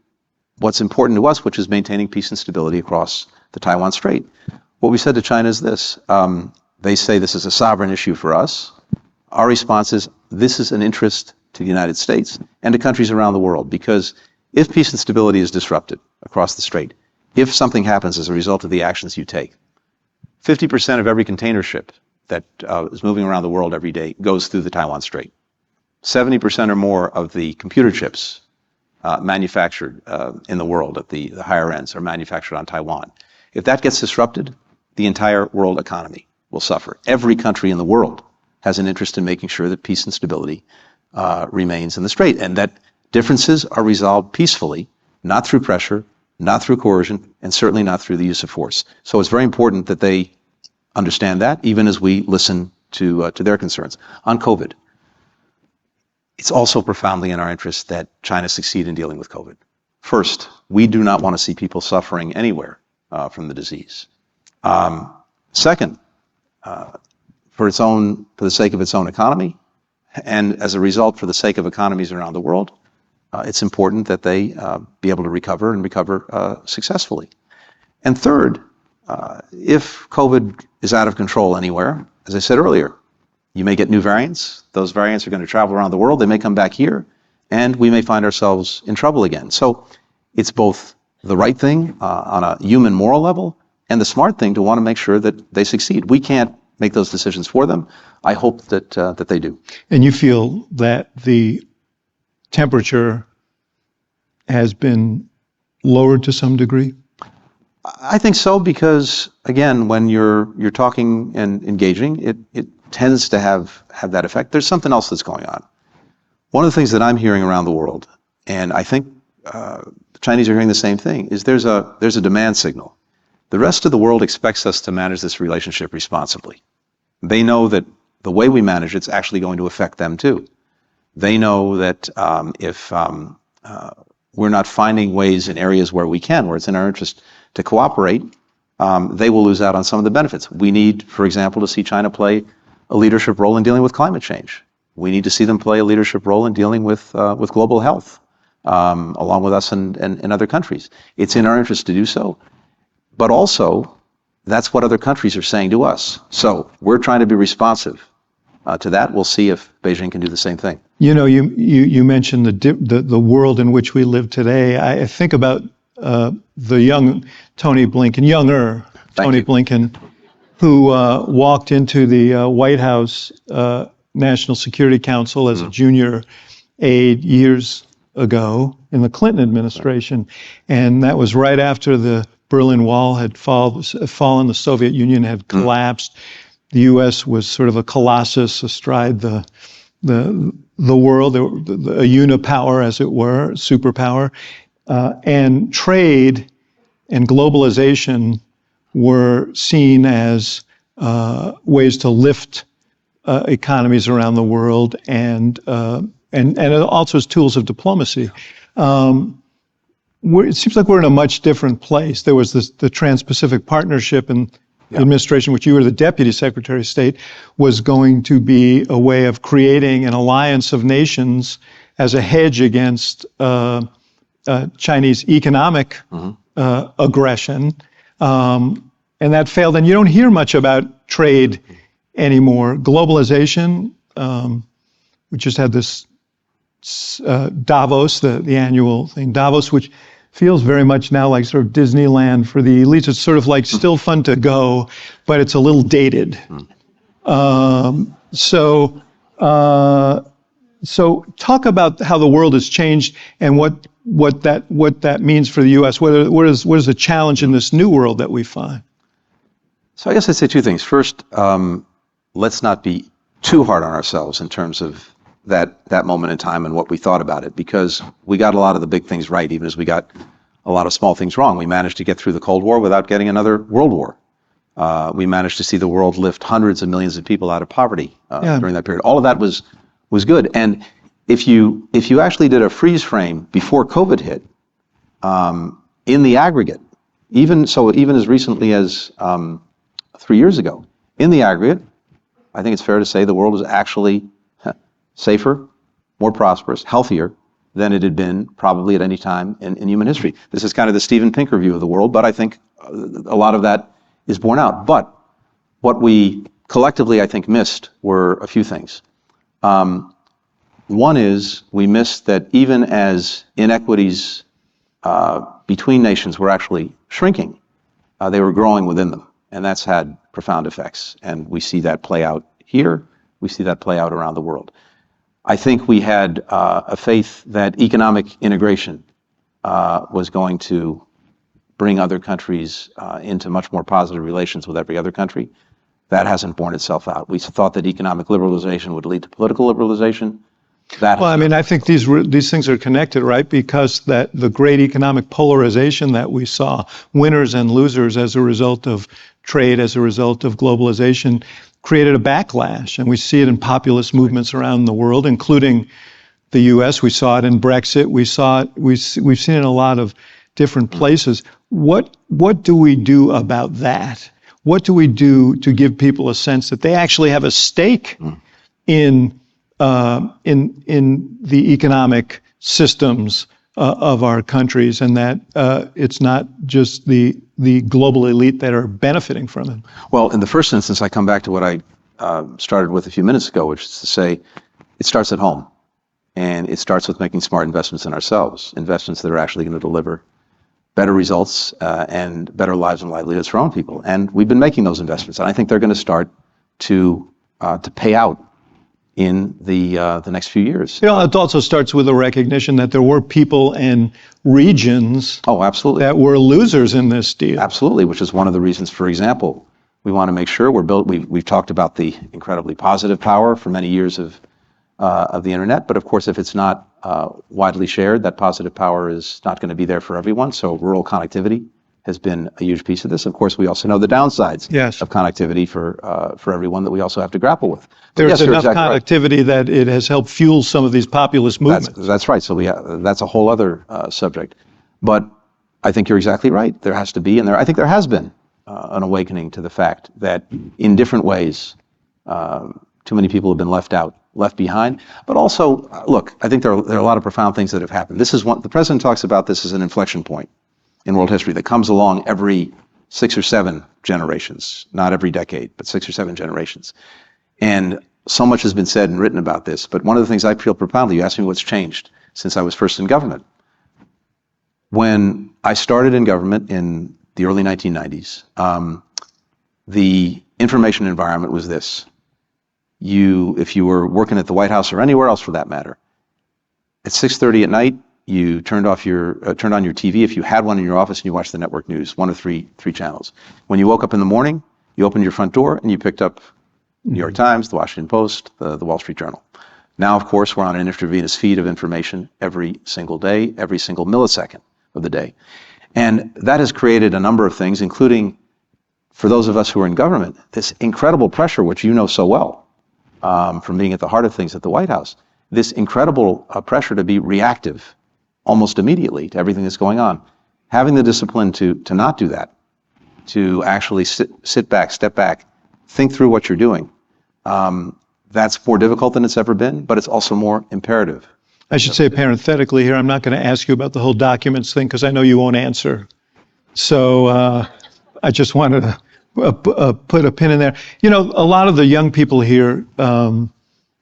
what's important to us, which is maintaining peace and stability across the Taiwan Strait. What we said to China is this. They say this is a sovereign issue for us. Our response is this is an interest to the United States and to countries around the world, because if peace and stability is disrupted across the strait, if something happens as a result of the actions you take, 50% of every container ship that is moving around the world every day goes through the Taiwan Strait. 70% or more of the computer chips manufactured in the world at the higher ends are manufactured on Taiwan. If that gets disrupted, the entire world economy will suffer. Every country in the world has an interest in making sure that peace and stability remains in the strait, and that differences are resolved peacefully, not through pressure, not through coercion, and certainly not through the use of force. So it's very important that they understand that, even as we listen to their concerns. On COVID, it's also profoundly in our interest that China succeed in dealing with COVID. First, we do not want to see people suffering anywhere from the disease. Second, for the sake of its own economy, and as a result, for the sake of economies around the world, it's important that they be able to recover and recover successfully. And third, if COVID is out of control anywhere, as I said earlier, you may get new variants. Those variants are going to travel around the world. They may come back here, and we may find ourselves in trouble again. So it's both the right thing on a human moral level and the smart thing to want to make sure that they succeed. We can't make those decisions for them. I hope that they do. And you feel that the temperature has been lowered to some degree? I think so, because again, when you're talking and engaging, it tends to have that effect. There's something else that's going on. One of the things that I'm hearing around the world, and I think the Chinese are hearing the same thing, is there's a demand signal. The rest of the world expects us to manage this relationship responsibly. They know that the way we manage it's actually going to affect them too. They know that if we're not finding ways in areas where we can, where it's in our interest to cooperate, they will lose out on some of the benefits. We need, for example, to see China play a leadership role in dealing with climate change. We need to see them play a leadership role in dealing with global health, along with us and other countries. It's in our interest to do so, but also that's what other countries are saying to us. So we're trying to be responsive to that. We'll see if Beijing can do the same thing. You know, you mentioned the world in which we live today. I think about the young Tony Blinken, younger Tony Blinken, who walked into the White House National Security Council as a junior aide years ago in the Clinton administration. And that was right after the Berlin Wall had fallen, the Soviet Union had collapsed. The U.S. was sort of a colossus astride the world, a unipower, as it were, superpower. And trade and globalization were seen as ways to lift economies around the world, and also as tools of diplomacy. It seems like we're in a much different place. There was the Trans-Pacific Partnership, and the administration, which you were the Deputy Secretary of State, was going to be a way of creating an alliance of nations as a hedge against Chinese economic aggression. And that failed. And you don't hear much about trade anymore. Globalization, we just had this Davos, the annual thing, Davos, which feels very much now like sort of Disneyland for the elites. It's sort of like still fun to go, but it's a little dated. So talk about how the world has changed and what that means for the U.S. What is the challenge in this new world that we find? So I guess I'd say two things. First, let's not be too hard on ourselves in terms of that moment in time and what we thought about it, because we got a lot of the big things right, even as we got a lot of small things wrong. We managed to get through the Cold War without getting another world war. We managed to see the world lift hundreds of millions of people out of poverty during that period. All of that was good. And if you actually did a freeze frame before COVID hit, in the aggregate, even as recently as 3 years ago, in the aggregate, I think it's fair to say the world is actually safer, more prosperous, healthier than it had been probably at any time in human history. This is kind of the Steven Pinker view of the world, but I think a lot of that is borne out. But what we collectively, I think, missed were a few things. One is we missed that even as inequities between nations were actually shrinking, they were growing within them, and that's had profound effects. And we see that play out here. We see that play out around the world. I think we had a faith that economic integration was going to bring other countries into much more positive relations with every other country. That hasn't borne itself out. We thought that economic liberalization would lead to political liberalization. Well, I mean, I think these things are connected, right? Because that the great economic polarization that we saw, winners and losers as a result of trade, as a result of globalization, created a backlash. And we see it in populist movements around the world, including the U.S. We saw it in Brexit. We've seen it in a lot of different places. What do we do about that? What do we do to give people a sense that they actually have a stake in the economic systems of our countries, and that it's not just the global elite that are benefiting from it? Well, in the first instance, I come back to what I started with a few minutes ago, which is to say it starts at home. And it starts with making smart investments in ourselves, investments that are actually going to deliver better results and better lives and livelihoods for our own people. And we've been making those investments, and I think they're going to start to pay out in the next few years. You know, it also starts with a recognition that there were people and regions that were losers in this deal. Absolutely, which is one of the reasons, for example, we want to make sure we've talked about the incredibly positive power for many years of the internet, but of course, if it's not widely shared, that positive power is not going to be there for everyone. So rural connectivity has been a huge piece of this. Of course, we also know the downsides of connectivity for everyone that we also have to grapple with. There's enough connectivity that it has helped fuel some of these populist movements. That's right. So that's a whole other subject. But I think you're exactly right. There has to be, and I think there has been an awakening to the fact that in different ways, too many people have been left behind. But also, look, I think there are a lot of profound things that have happened. This is the president talks about this as an inflection point in world history that comes along every 6 or 7 generations, not every decade, but 6 or 7 generations. And so much has been said and written about this. But one of the things I feel profoundly, you asked me what's changed since I was first in government. When I started in government in the early 1990s, the information environment was this. If you were working at the White House or anywhere else for that matter, at 6:30 at night, you turned on your TV if you had one in your office, and you watched the network news, one of three channels. When you woke up in the morning, you opened your front door and you picked up New York Times, the Washington Post, the Wall Street Journal. Now, of course, we're on an intravenous feed of information every single day, every single millisecond of the day. And that has created a number of things, including, for those of us who are in government, this incredible pressure, which you know so well, from being at the heart of things at the White House, this incredible pressure to be reactive almost immediately to everything that's going on. Having the discipline to not do that, to actually sit back, step back, think through what you're doing, that's more difficult than it's ever been, but it's also more imperative. I should say parenthetically here, I'm not going to ask you about the whole documents thing because I know you won't answer. So I just wanted to put a pin in there. You know, a lot of the young people here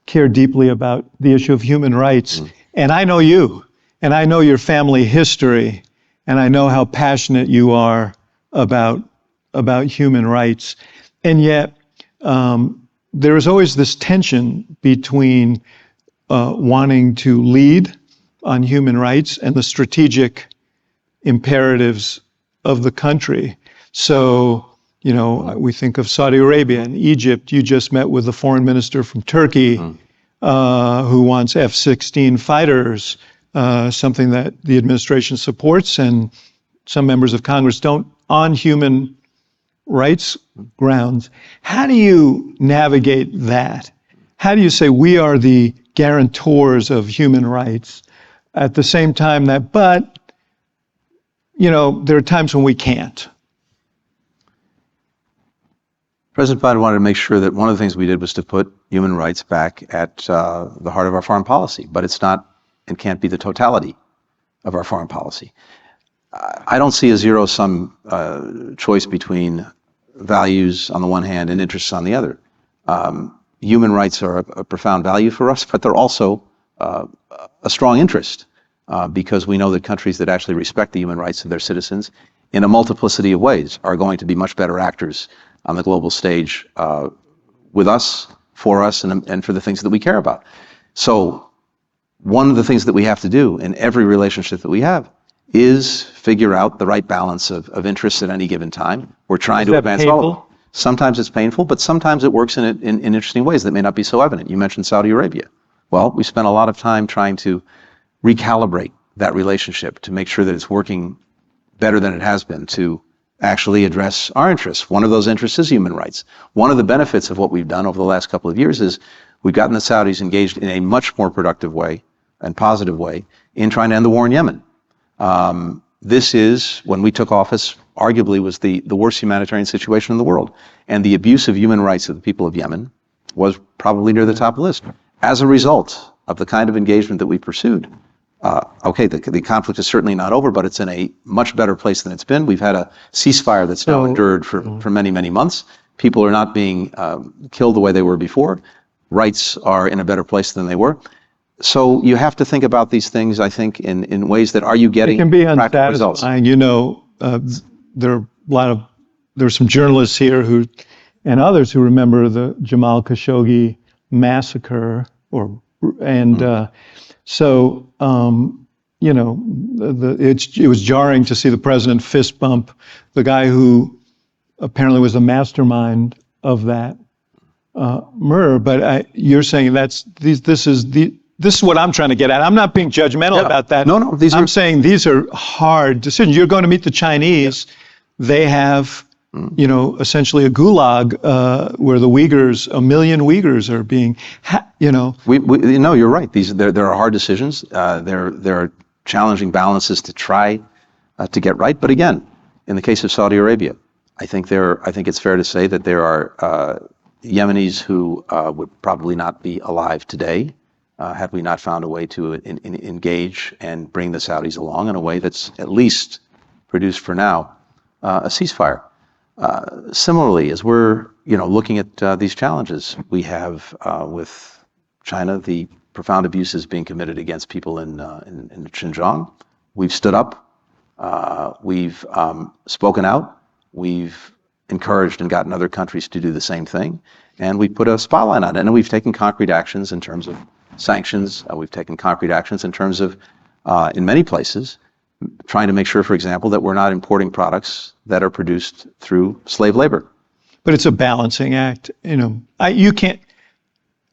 care deeply about the issue of human rights. And I know you, and I know your family history, and I know how passionate you are about human rights. And yet, there is always this tension between wanting to lead on human rights and the strategic imperatives of the country. So, you know, we think of Saudi Arabia and Egypt. You just met with the foreign minister from Turkey who wants F-16 fighters, something that the administration supports and some members of Congress don't, on human rights grounds. How do you navigate that? How do you say we are the guarantors of human rights at the same time that, but, you know, there are times when we can't? President Biden wanted to make sure that one of the things we did was to put human rights back at the heart of our foreign policy, but it's not and can't be the totality of our foreign policy. I don't see a zero-sum choice between values on the one hand and interests on the other. Human rights are a profound value for us, but they're also a strong interest because we know that countries that actually respect the human rights of their citizens in a multiplicity of ways are going to be much better actors on the global stage with us, for us, and for the things that we care about. So one of the things that we have to do in every relationship that we have is figure out the right balance of interests at any given time. We're trying to advance all of them. Sometimes it's painful, but sometimes it works in interesting ways that may not be so evident. You mentioned Saudi Arabia. Well, we spent a lot of time trying to recalibrate that relationship to make sure that it's working better than it has been to actually address our interests. One of those interests is human rights. One of the benefits of what we've done over the last couple of years is we've gotten the Saudis engaged in a much more productive way and positive way in trying to end the war in Yemen. This is, when we took office, arguably was the worst humanitarian situation in the world. And the abuse of human rights of the people of Yemen was probably near the top of the list. As a result of the kind of engagement that we pursued, the conflict is certainly not over, but it's in a much better place than it's been. We've had a ceasefire that's now endured for many, many months. People are not being killed the way they were before. Rights are in a better place than they were. So you have to think about these things, I think, in ways that are you getting practical results? You know, there's some journalists here and others who remember the Jamal Khashoggi massacre, it was jarring to see the president fist bump the guy who apparently was the mastermind of that murder. But you're saying this is what I'm trying to get at. I'm not being judgmental about that. No, I'm saying these are hard decisions. You're going to meet the Chinese. They have, essentially a gulag where the Uyghurs, 1 million Uyghurs are being, No, you're right. There are hard decisions. There are challenging balances to try to get right. But again, in the case of Saudi Arabia, I think it's fair to say that there are Yemenis who would probably not be alive today had we not found a way to engage and bring the Saudis along in a way that's at least produced for now a ceasefire. Similarly, as we're looking at these challenges, we have with China the profound abuses being committed against people in Xinjiang. We've stood up, we've spoken out, we've encouraged and gotten other countries to do the same thing, and we put a spotlight on it. And we've taken concrete actions in terms of sanctions. We've taken concrete actions in terms of, in many places, trying to make sure, for example, that we're not importing products that are produced through slave labor. But it's a balancing act.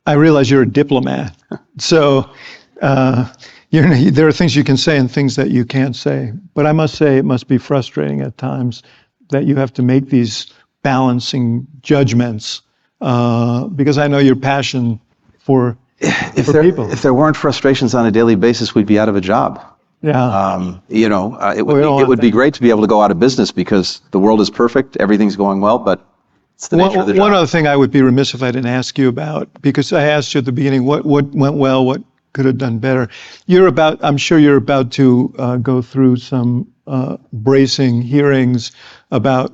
I realize you're a diplomat, so there are things you can say and things that you can't say. But I must say it must be frustrating at times that you have to make these balancing judgments because I know your passion for people. If there weren't frustrations on a daily basis, we'd be out of a job. Yeah. It would be great to be able to go out of business because the world is perfect, everything's going well, but it's the nature of the job. One other thing I would be remiss if I didn't ask you about, because I asked you at the beginning what went well, what could have done better. I'm sure you're about to go through some bracing hearings about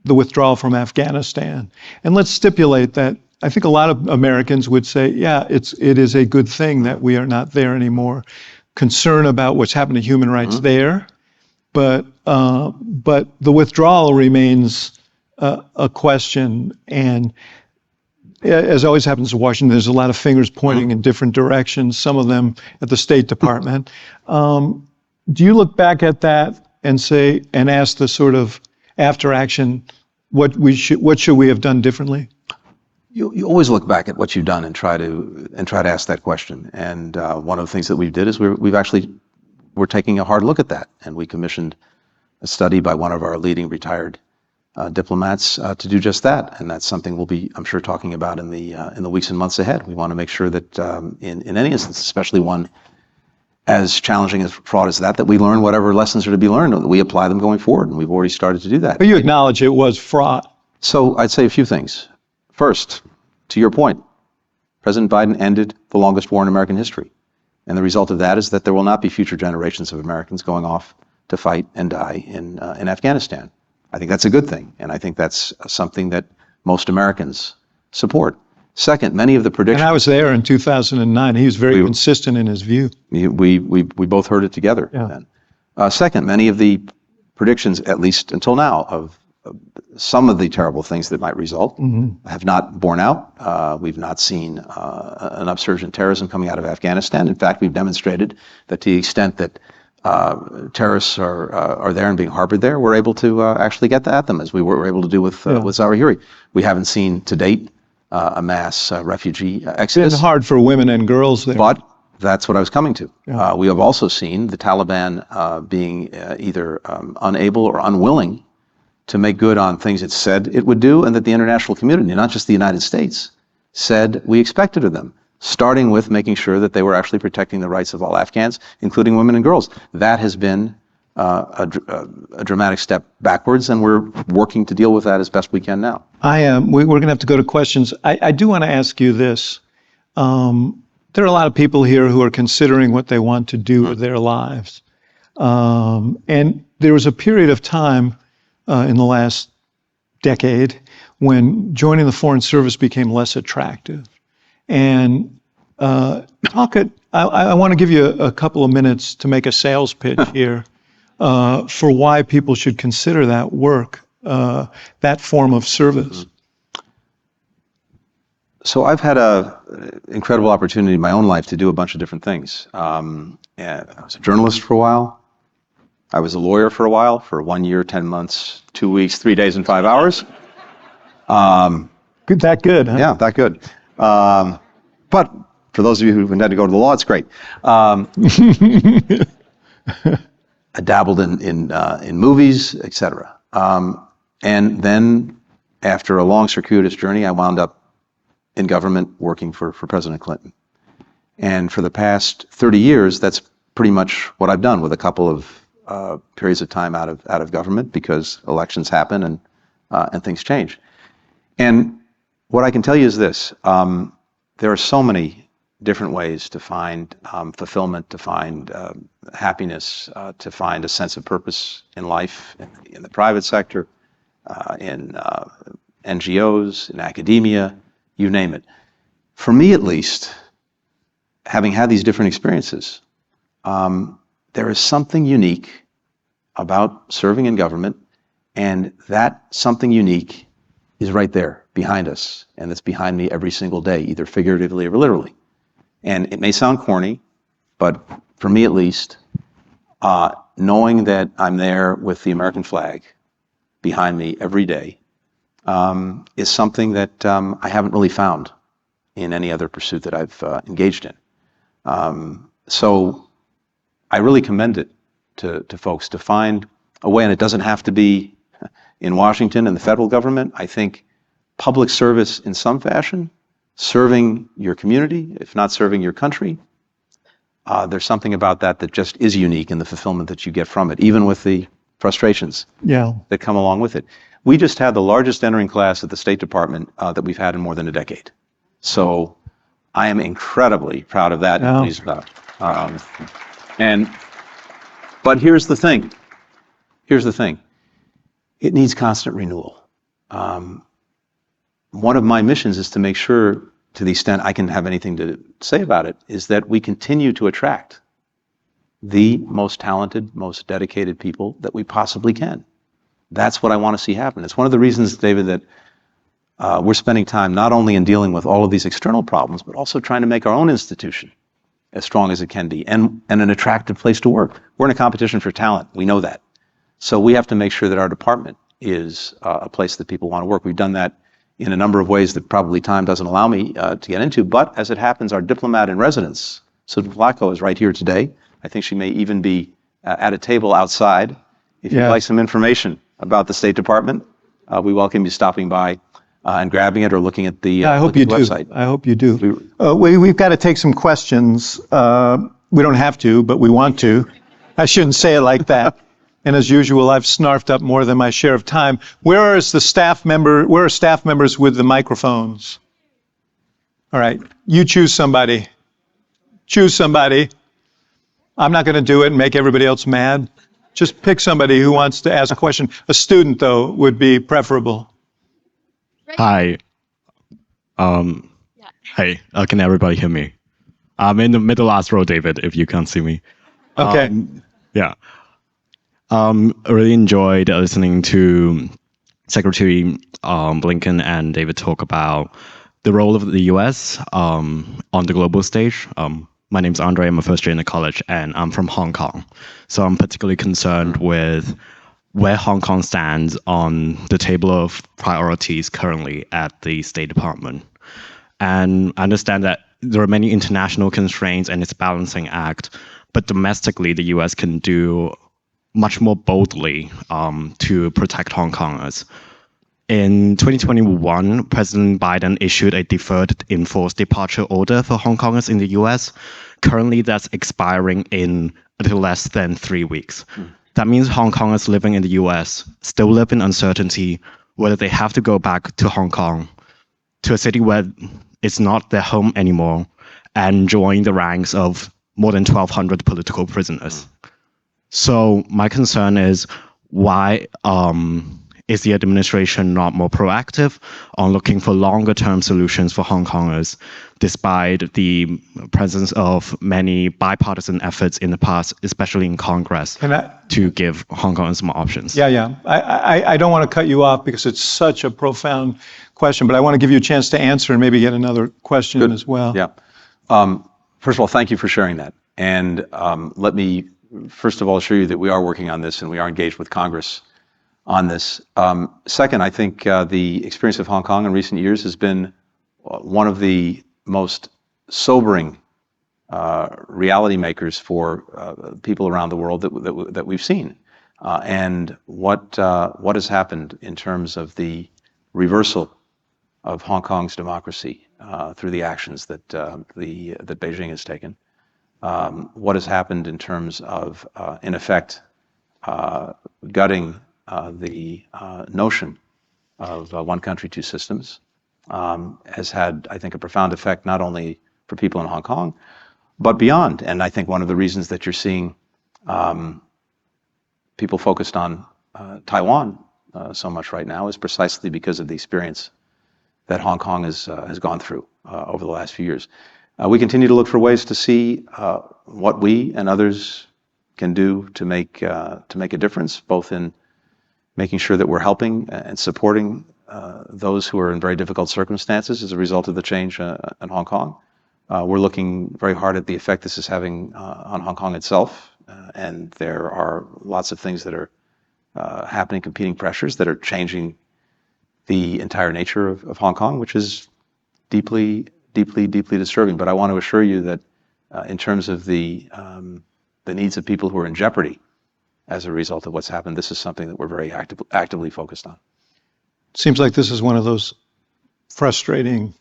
the withdrawal from Afghanistan. And let's stipulate that I think a lot of Americans would say, yeah, it is a good thing that we are not there anymore. Concern about what's happened to human rights there, but the withdrawal remains a question. And as always happens in Washington, there's a lot of fingers pointing in different directions. Some of them at the State Department. Do you look back at that and say and ask the sort of after action, what should we have done differently? You always look back at what you've done and try to ask that question. And one of the things that we did is we're taking a hard look at that, and we commissioned a study by one of our leading retired diplomats to do just that. And that's something we'll be, I'm sure, talking about in the weeks and months ahead. We want to make sure that in any instance, especially one as challenging as fraud as that we learn whatever lessons are to be learned, that we apply them going forward. And we've already started to do that. But you acknowledge it was fraud. So I'd say a few things. First, to your point, President Biden ended the longest war in American history. And the result of that is that there will not be future generations of Americans going off to fight and die in Afghanistan. I think that's a good thing. And I think that's something that most Americans support. Second, many of the predictions... And I was there in 2009. He was very consistent in his view. We both heard it together then. Second, many of the predictions, at least until now, of some of the terrible things that might result have not borne out. We've not seen an upsurge in terrorism coming out of Afghanistan. In fact, we've demonstrated that to the extent that terrorists are there and being harbored there, we're able to actually get at them, as we were able to do with Zawahiri. We haven't seen to date a mass refugee exodus. It's hard for women and girls there. But that's what I was coming to. We have also seen the Taliban being either unable or unwilling to make good on things it said it would do, and that the international community, not just the United States, said we expected of them, starting with making sure that they were actually protecting the rights of all Afghans, including women and girls. That has been a dramatic step backwards, and we're working to deal with that as best we can now. We're going to have to go to questions. I do want to ask you this. There are a lot of people here who are considering what they want to do with their lives. And there was a period of time in the last decade when joining the Foreign Service became less attractive. And I want to give you a couple of minutes to make a sales pitch here for why people should consider that work, that form of service. So I've had an incredible opportunity in my own life to do a bunch of different things. I was a journalist for a while. I was a lawyer for a while, for 1 year, 10 months, 2 weeks, 3 days, and 5 hours. That good, huh? Yeah, that good. But for those of you who've had to go to the law, it's great. I dabbled in movies, etc. And then after a long circuitous journey, I wound up in government working for President Clinton. And for the past 30 years, that's pretty much what I've done, with a couple of periods of time out of government, because elections happen and things change. And what I can tell you is this: there are so many different ways to find fulfillment, to find happiness, to find a sense of purpose in life, in the private sector, in NGOs, in academia, you name it. For me, at least, having had these different experiences, there is something unique about serving in government, and that something unique is right there behind us, and it's behind me every single day, either figuratively or literally. And it may sound corny, but for me at least, knowing that I'm there with the American flag behind me every day is something that I haven't really found in any other pursuit that I've engaged in. So I really commend it to folks to find a way, and it doesn't have to be in Washington and the federal government. I think public service in some fashion, serving your community, if not serving your country, there's something about that that just is unique in the fulfillment that you get from it, even with the frustrations that come along with it. We just had the largest entering class at the State Department that we've had in more than a decade. So I am incredibly proud of that and pleased about it. But here's the thing. It needs constant renewal. One of my missions is to make sure, to the extent I can have anything to say about it, is that we continue to attract the most talented, most dedicated people that we possibly can. That's what I want to see happen. It's one of the reasons, David, that we're spending time not only in dealing with all of these external problems, but also trying to make our own institution as strong as it can be, and an attractive place to work. We're in a competition for talent. We know that. So we have to make sure that our department is a place that people want to work. We've done that in a number of ways that probably time doesn't allow me to get into, but as it happens, our diplomat in residence, Susan Flacco, is right here today. I think she may even be at a table outside. If you'd like some information about the State Department, we welcome you stopping by and grabbing it or looking at the website. I hope you do. We've got to take some questions. We don't have to, but we want to. I shouldn't say it like that. And as usual, I've snarfed up more than my share of time. Where are staff members with the microphones? All right, you choose somebody. Choose somebody. I'm not going to do it and make everybody else mad. Just pick somebody who wants to ask a question. A student, though, would be preferable. Hi. Hey, can everybody hear me? I'm in the middle last row, David, if you can't see me. Okay. Yeah. I really enjoyed listening to Secretary Blinken and David talk about the role of the U.S. On the global stage. My name's Andre. I'm a first year in the college, and I'm from Hong Kong. So I'm particularly concerned with where Hong Kong stands on the table of priorities currently at the State Department. And I understand that there are many international constraints and its balancing act, but domestically, the US can do much more boldly to protect Hong Kongers. In 2021, President Biden issued a deferred enforced departure order for Hong Kongers in the US. Currently, that's expiring in a little less than 3 weeks. That means Hong Kongers living in the US still live in uncertainty whether they have to go back to Hong Kong, to a city where it's not their home anymore, and join the ranks of more than 1,200 political prisoners. So my concern is, why is the administration not more proactive on looking for longer term solutions for Hong Kongers, despite the presence of many bipartisan efforts in the past, especially in Congress, to give Hong Kongers more options? Yeah. I don't want to cut you off because it's such a profound question, but I want to give you a chance to answer and maybe get another question as well. Yeah. First of all, thank you for sharing that. And let me, first of all, assure you that we are working on this and we are engaged with Congress on this. Second, I think the experience of Hong Kong in recent years has been one of the most sobering reality makers for people around the world that we've seen. And what has happened in terms of the reversal of Hong Kong's democracy through the actions that that Beijing has taken. What has happened in terms of, in effect, gutting the notion of one country, two systems, has had, I think, a profound effect not only for people in Hong Kong, but beyond. And I think one of the reasons that you're seeing people focused on Taiwan so much right now is precisely because of the experience that Hong Kong has gone through over the last few years. We continue to look for ways to see what we and others can do to make a difference, both in making sure that we're helping and supporting those who are in very difficult circumstances as a result of the change in Hong Kong. We're looking very hard at the effect this is having on Hong Kong itself, and there are lots of things that are happening, competing pressures that are changing the entire nature of Hong Kong, which is deeply disturbing. But I want to assure you that in terms of the needs of people who are in jeopardy as a result of what's happened, this is something that we're very actively focused on. Seems like this is one of those frustrating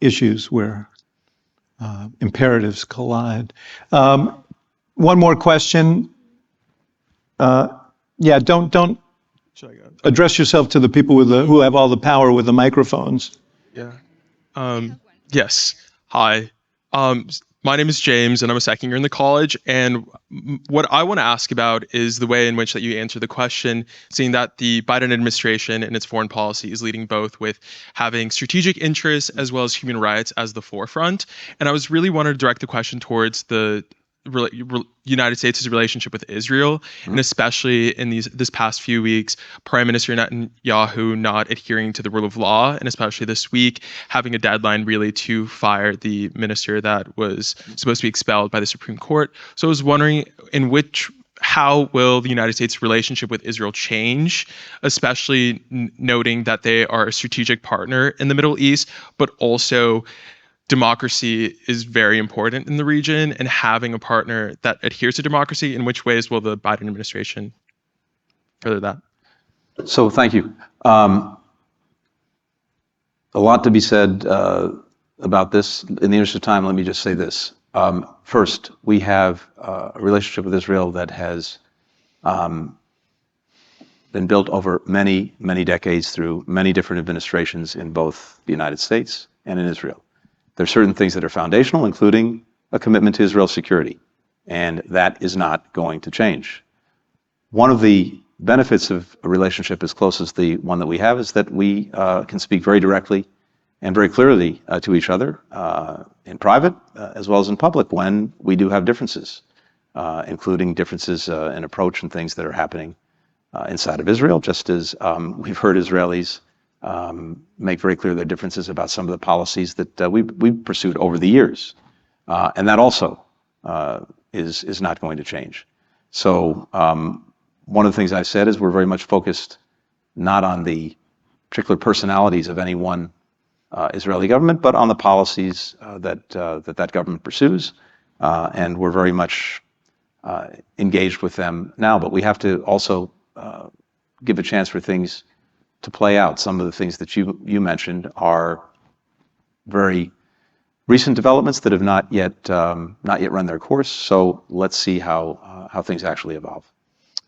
issues where imperatives collide. One more question. Don't address yourself to the people who have all the power with the microphones. Yeah. Yes. Hi. My name is James, and I'm a second year in the college. And what I want to ask about is the way in which that you answer the question, seeing that the Biden administration and its foreign policy is leading both with having strategic interests as well as human rights as the forefront. And I was really wanting to direct the question towards the United States' relationship with Israel, and especially in this past few weeks, Prime Minister Netanyahu not adhering to the rule of law, and especially this week having a deadline really to fire the minister that was supposed to be expelled by the Supreme Court. So I was wondering how will the United States' relationship with Israel change, especially noting that they are a strategic partner in the Middle East, but also democracy is very important in the region, and having a partner that adheres to democracy, in which ways will the Biden administration further that? So thank you. A lot to be said about this. In the interest of time, let me just say this. First, we have a relationship with Israel that has been built over many, many decades through many different administrations in both the United States and in Israel. There are certain things that are foundational, including a commitment to Israel's security, and that is not going to change. One of the benefits of a relationship as close as the one that we have is that we can speak very directly and very clearly to each other in private as well as in public when we do have differences, including differences in approach and things that are happening inside of Israel, just as we've heard Israelis make very clear their differences about some of the policies that we've pursued over the years And that also is not going to change. So one of the things I said is we're very much focused not on the particular personalities of any one Israeli government, but on the policies that government pursues. And we're very much engaged with them now, but we have to also give a chance for things to play out. Some of the things that you mentioned are very recent developments that have not yet run their course. So let's see how things actually evolve.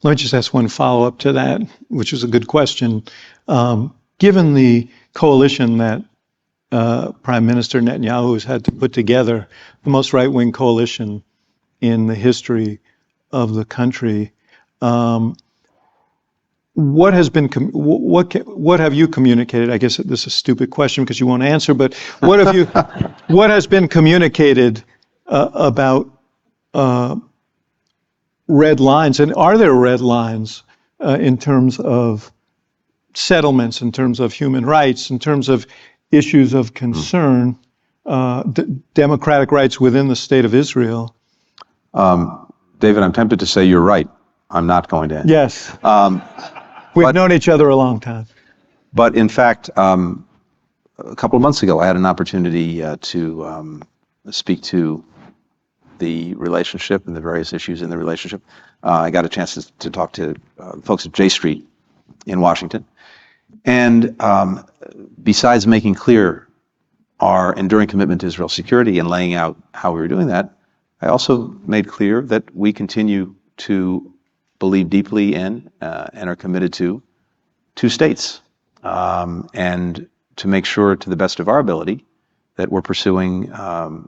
Let me just ask one follow-up to that, which is a good question. Given the coalition that Prime Minister Netanyahu has had to put together, the most right-wing coalition in the history of the country, what have you communicated? I guess this is a stupid question because you won't answer, but what has been communicated about red lines, and are there red lines in terms of settlements, in terms of human rights, in terms of issues of concern, democratic rights within the state of Israel? David, I'm tempted to say you're right. I'm not going to. Yes. We've known each other a long time. But in fact, a couple of months ago, I had an opportunity to speak to the relationship and the various issues in the relationship. I got a chance to talk to folks at J Street in Washington. And besides making clear our enduring commitment to Israel's security and laying out how we were doing that, I also made clear that we continue to believe deeply in and are committed to two states, and to make sure to the best of our ability that we're pursuing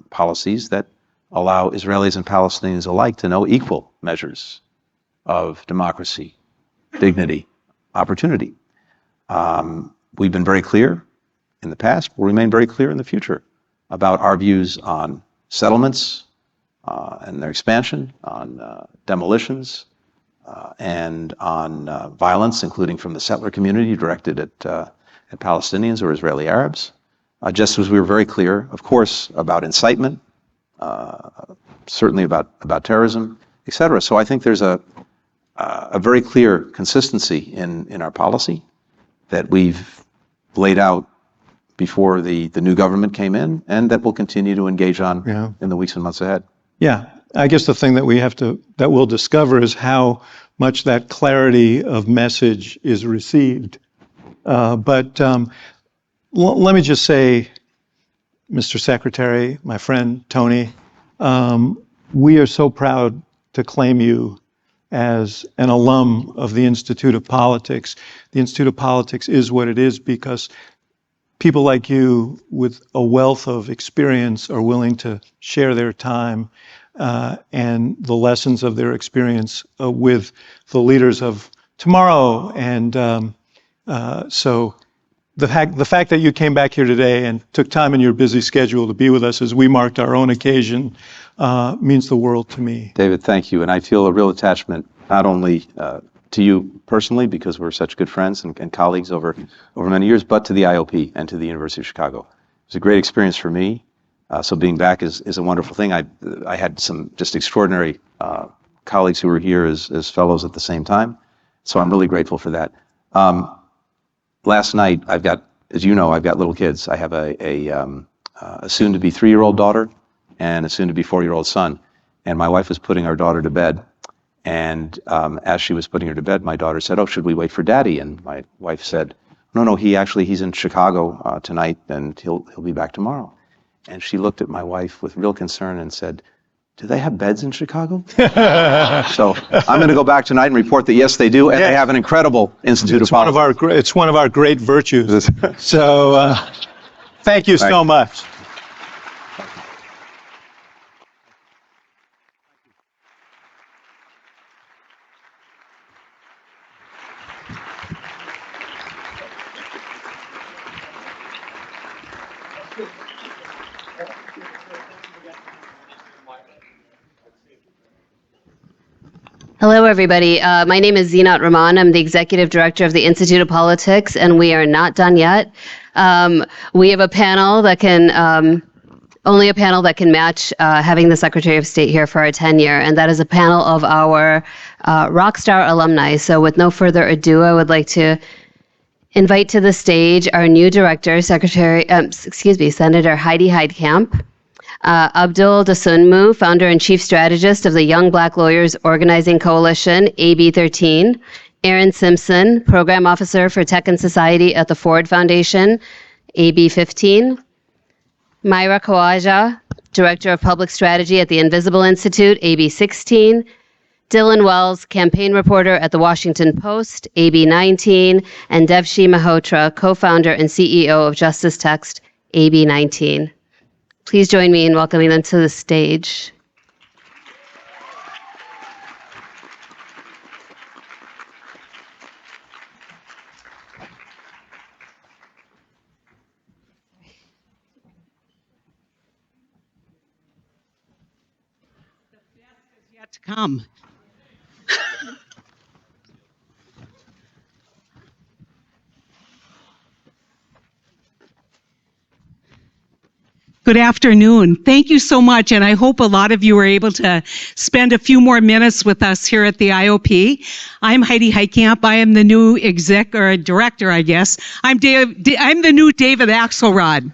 policies that allow Israelis and Palestinians alike to know equal measures of democracy, dignity, opportunity. We've been very clear in the past, we'll remain very clear in the future about our views on settlements and their expansion, on demolitions, and on violence, including from the settler community directed at Palestinians or Israeli Arabs. Just as we were very clear, of course, about incitement, certainly about terrorism, etc. So I think there's a very clear consistency in our policy that we've laid out before the new government came in, and that we'll continue to engage on in the weeks and months ahead. Yeah, I guess the thing that we'll discover is how much that clarity of message is received. But let me just say, Mr. Secretary, my friend Tony, we are so proud to claim you as an alum of the Institute of Politics. The Institute of Politics is what it is because people like you with a wealth of experience are willing to share their time and the lessons of their experience with the leaders of tomorrow. And so the fact that you came back here today and took time in your busy schedule to be with us as we marked our own occasion means the world to me. David, thank you. And I feel a real attachment not only to you personally, because we're such good friends and colleagues over many years, but to the IOP and to the University of Chicago. It was a great experience for me. So being back is a wonderful thing. I had some just extraordinary colleagues who were here as fellows at the same time. So I'm really grateful for that. Last night, as you know, I've got little kids. I have a soon-to-be 3-year-old daughter and a soon-to-be 4-year-old son. And my wife was putting our daughter to bed. And as she was putting her to bed, my daughter said, "Oh, should we wait for Daddy?" And my wife said, "No, he's in Chicago tonight, and he'll be back tomorrow." And she looked at my wife with real concern and said, "Do they have beds in Chicago?" So I'm going to go back tonight and report that yes, they do, and they have an incredible Institute of Politics. It's one of our great virtues. So thank you so much. Hello, everybody. My name is Zinat Rahman. I'm the Executive Director of the Institute of Politics, and we are not done yet. We have a panel that can only a panel that can match having the Secretary of State here for our tenure, and that is a panel of our rockstar alumni. So with no further ado, I would like to invite to the stage our new director, Senator Heidi Heitkamp, Abdul Dasunmu, founder and chief strategist of the Young Black Lawyers Organizing Coalition, AB 13, Aaron Simpson, program officer for Tech and Society at the Ford Foundation, AB 15, Myra Kawaja, director of public strategy at the Invisible Institute, AB 16, Dylan Wells, campaign reporter at the Washington Post, AB 19, and Devshi Malhotra, co-founder and CEO of Justice Text, AB 19. Please join me in welcoming them to the stage. Yet to come. Good afternoon. Thank you so much, and I hope a lot of you are able to spend a few more minutes with us here at the IOP. I'm Heidi Heitkamp. I am the new director, I guess. I'm the new David Axelrod.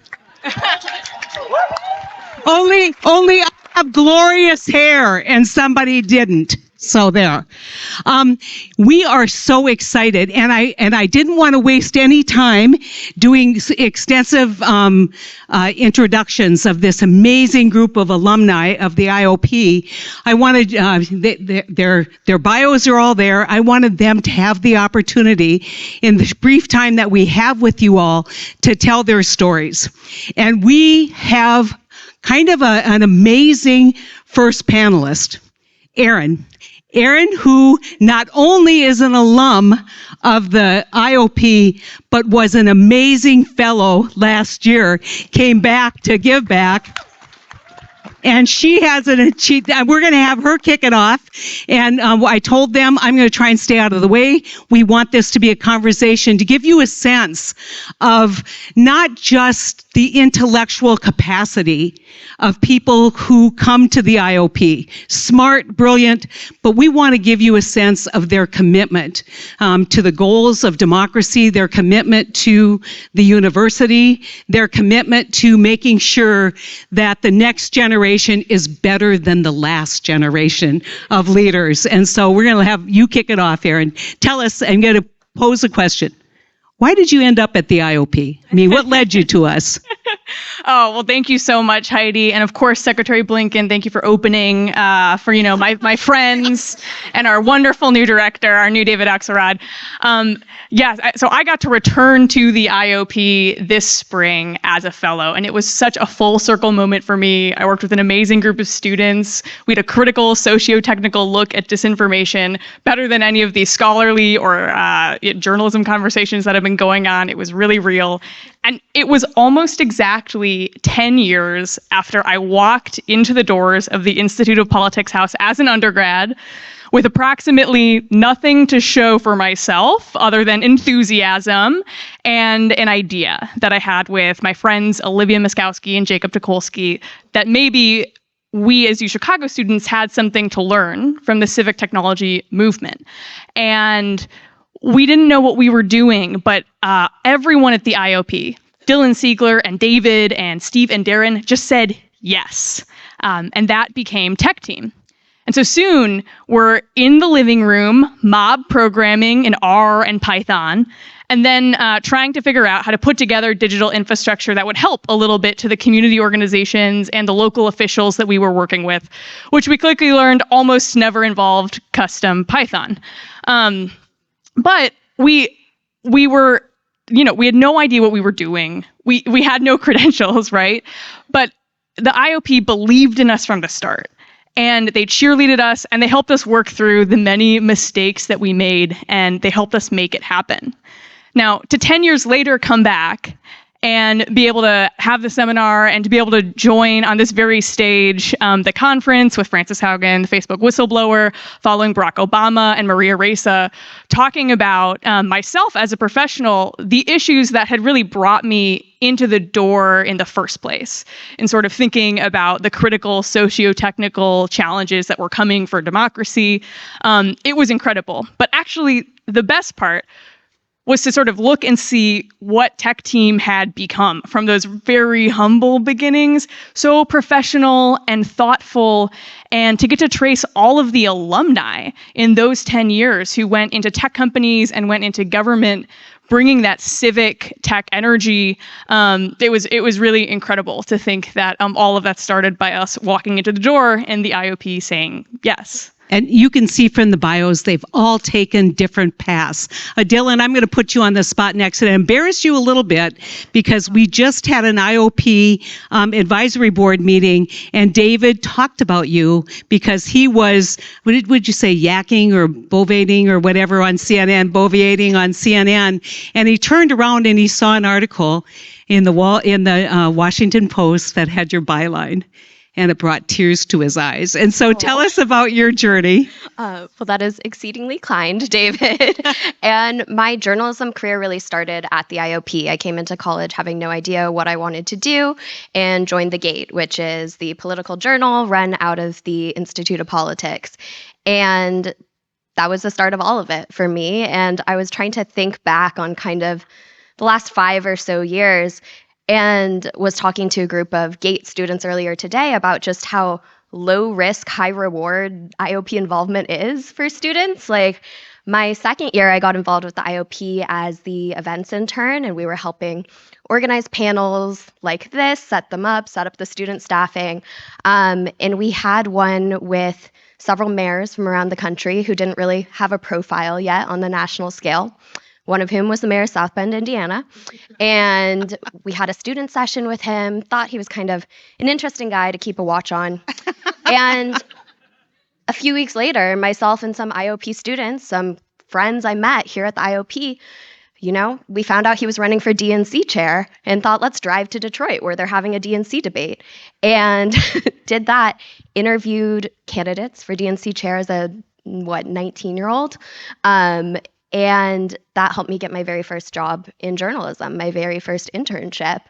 Only I have glorious hair, and somebody didn't. So there. We are so excited, and I didn't want to waste any time doing extensive introductions of this amazing group of alumni of the IOP. I wanted their bios are all there. I wanted them to have the opportunity in the brief time that we have with you all to tell their stories. And we have kind of an amazing first panelist, Aaron. Aaron, who not only is an alum of the IOP, but was an amazing fellow last year, came back to give back. And she has we're going to have her kick it off. And I told them I'm going to try and stay out of the way. We want this to be a conversation to give you a sense of not just the intellectual capacity of people who come to the IOP, smart, brilliant, but we want to give you a sense of their commitment to the goals of democracy, their commitment to the university, their commitment to making sure that the next generation is better than the last generation of leaders. And so we're going to have you kick it off, Aaron. Tell us, I'm going to pose a question. Why did you end up at the IOP? I mean, what led you to us? Oh, well, thank you so much, Heidi. And of course, Secretary Blinken, thank you for opening for, my friends and our wonderful new director, our new David Axelrod. So I got to return to the IOP this spring as a fellow, and it was such a full circle moment for me. I worked with an amazing group of students. We had a critical socio-technical look at disinformation, better than any of these scholarly or journalism conversations that have been going on. It was really real. And it was almost exactly 10 years after I walked into the doors of the Institute of Politics House as an undergrad with approximately nothing to show for myself other than enthusiasm and an idea that I had with my friends Olivia Miskowski and Jacob Tukolsky that maybe we as UChicago students had something to learn from the civic technology movement. And we didn't know what we were doing, but everyone at the IOP, Dylan Siegler and David and Steve and Darren, just said yes. And that became Tech Team. And so soon we're in the living room, mob programming in R and Python, and then trying to figure out how to put together digital infrastructure that would help a little bit to the community organizations and the local officials that we were working with, which we quickly learned almost never involved custom Python. But we were, we had no idea what we were doing. We had no credentials, right? But the IOP believed in us from the start. And they cheerleaded us, and they helped us work through the many mistakes that we made, and they helped us make it happen. Now, to 10 years later come back, and be able to have the seminar and to be able to join on this very stage the conference with Frances Haugen, the Facebook whistleblower, following Barack Obama and Maria Ressa, talking about myself as a professional, the issues that had really brought me into the door in the first place, and sort of thinking about the critical socio-technical challenges that were coming for democracy. It was incredible. But actually, the best part was to sort of look and see what Tech Team had become from those very humble beginnings, so professional and thoughtful, and to get to trace all of the alumni in those 10 years who went into tech companies and went into government, bringing that civic tech energy. It was really incredible to think that all of that started by us walking into the door and the IOP saying yes. And you can see from the bios, they've all taken different paths. Dylan, I'm going to put you on the spot next and embarrass you a little bit, because we just had an IOP advisory board meeting, and David talked about you because he was, what would you say, yakking or bovating or whatever on CNN, boviating on CNN, and he turned around and he saw an article in the Washington Post that had your byline. And it brought tears to his eyes. And so tell us about your journey. Well, that is exceedingly kind, David. And my journalism career really started at the IOP. I came into college having no idea what I wanted to do and joined The Gate, which is the political journal run out of the Institute of Politics. And that was the start of all of it for me. And I was trying to think back on kind of the last 5 or so years, and was talking to a group of GATE students earlier today about just how low risk, high reward IOP involvement is for students. Like, my second year, I got involved with the IOP as the events intern, and we were helping organize panels like this, set them up, set up the student staffing. And we had one with several mayors from around the country who didn't really have a profile yet on the national scale. One of whom was the mayor of South Bend, Indiana. And we had a student session with him, thought he was kind of an interesting guy to keep a watch on. And a few weeks later, myself and some IOP students, some friends I met here at the IOP, we found out he was running for DNC chair and thought, let's drive to Detroit where they're having a DNC debate. And did that, interviewed candidates for DNC chair as a, 19-year-old. And that helped me get my very first job in journalism, my very first internship.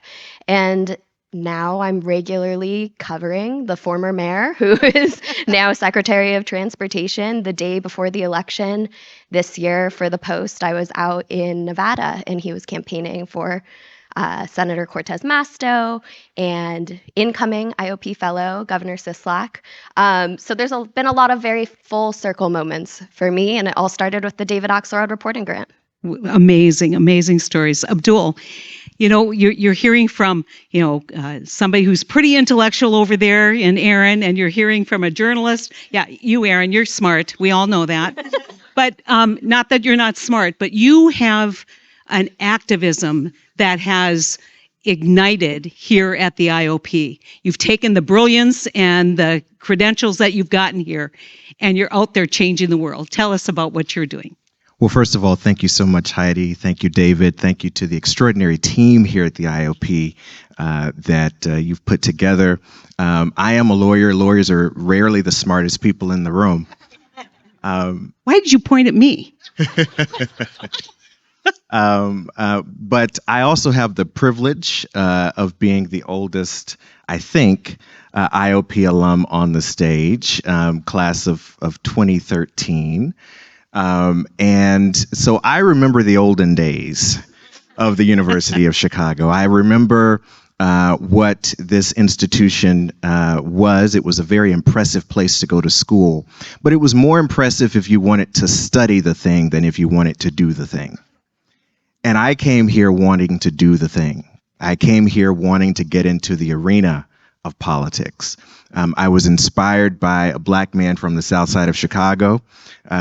And now I'm regularly covering the former mayor, who is now Secretary of Transportation. The day before the election this year for the Post, I was out in Nevada, and he was campaigning for Senator Cortez Masto and incoming IOP Fellow Governor Sisolak. So there's been a lot of very full circle moments for me, and it all started with the David Axelrod reporting grant. Amazing, amazing stories. Abdul, you're hearing from, somebody who's pretty intellectual over there in Aaron, and you're hearing from a journalist. Yeah, you, Aaron, you're smart. We all know that. But not that you're not smart, but you have an activism that has ignited here at the IOP. You've taken the brilliance and the credentials that you've gotten here, and you're out there changing the world. Tell us about what you're doing. Well, first of all, thank you so much, Heidi. Thank you, David. Thank you to the extraordinary team here at the IOP that you've put together. I am a lawyer. Lawyers are rarely the smartest people in the room. Why did you point at me? But I also have the privilege of being the oldest, I think, IOP alum on the stage, class of 2013. And so I remember the olden days of the University of Chicago. I remember what this institution was. It was a very impressive place to go to school, but it was more impressive if you wanted to study the thing than if you wanted to do the thing. And I came here wanting to do the thing. I came here wanting to get into the arena of politics. I was inspired by a black man from the south side of Chicago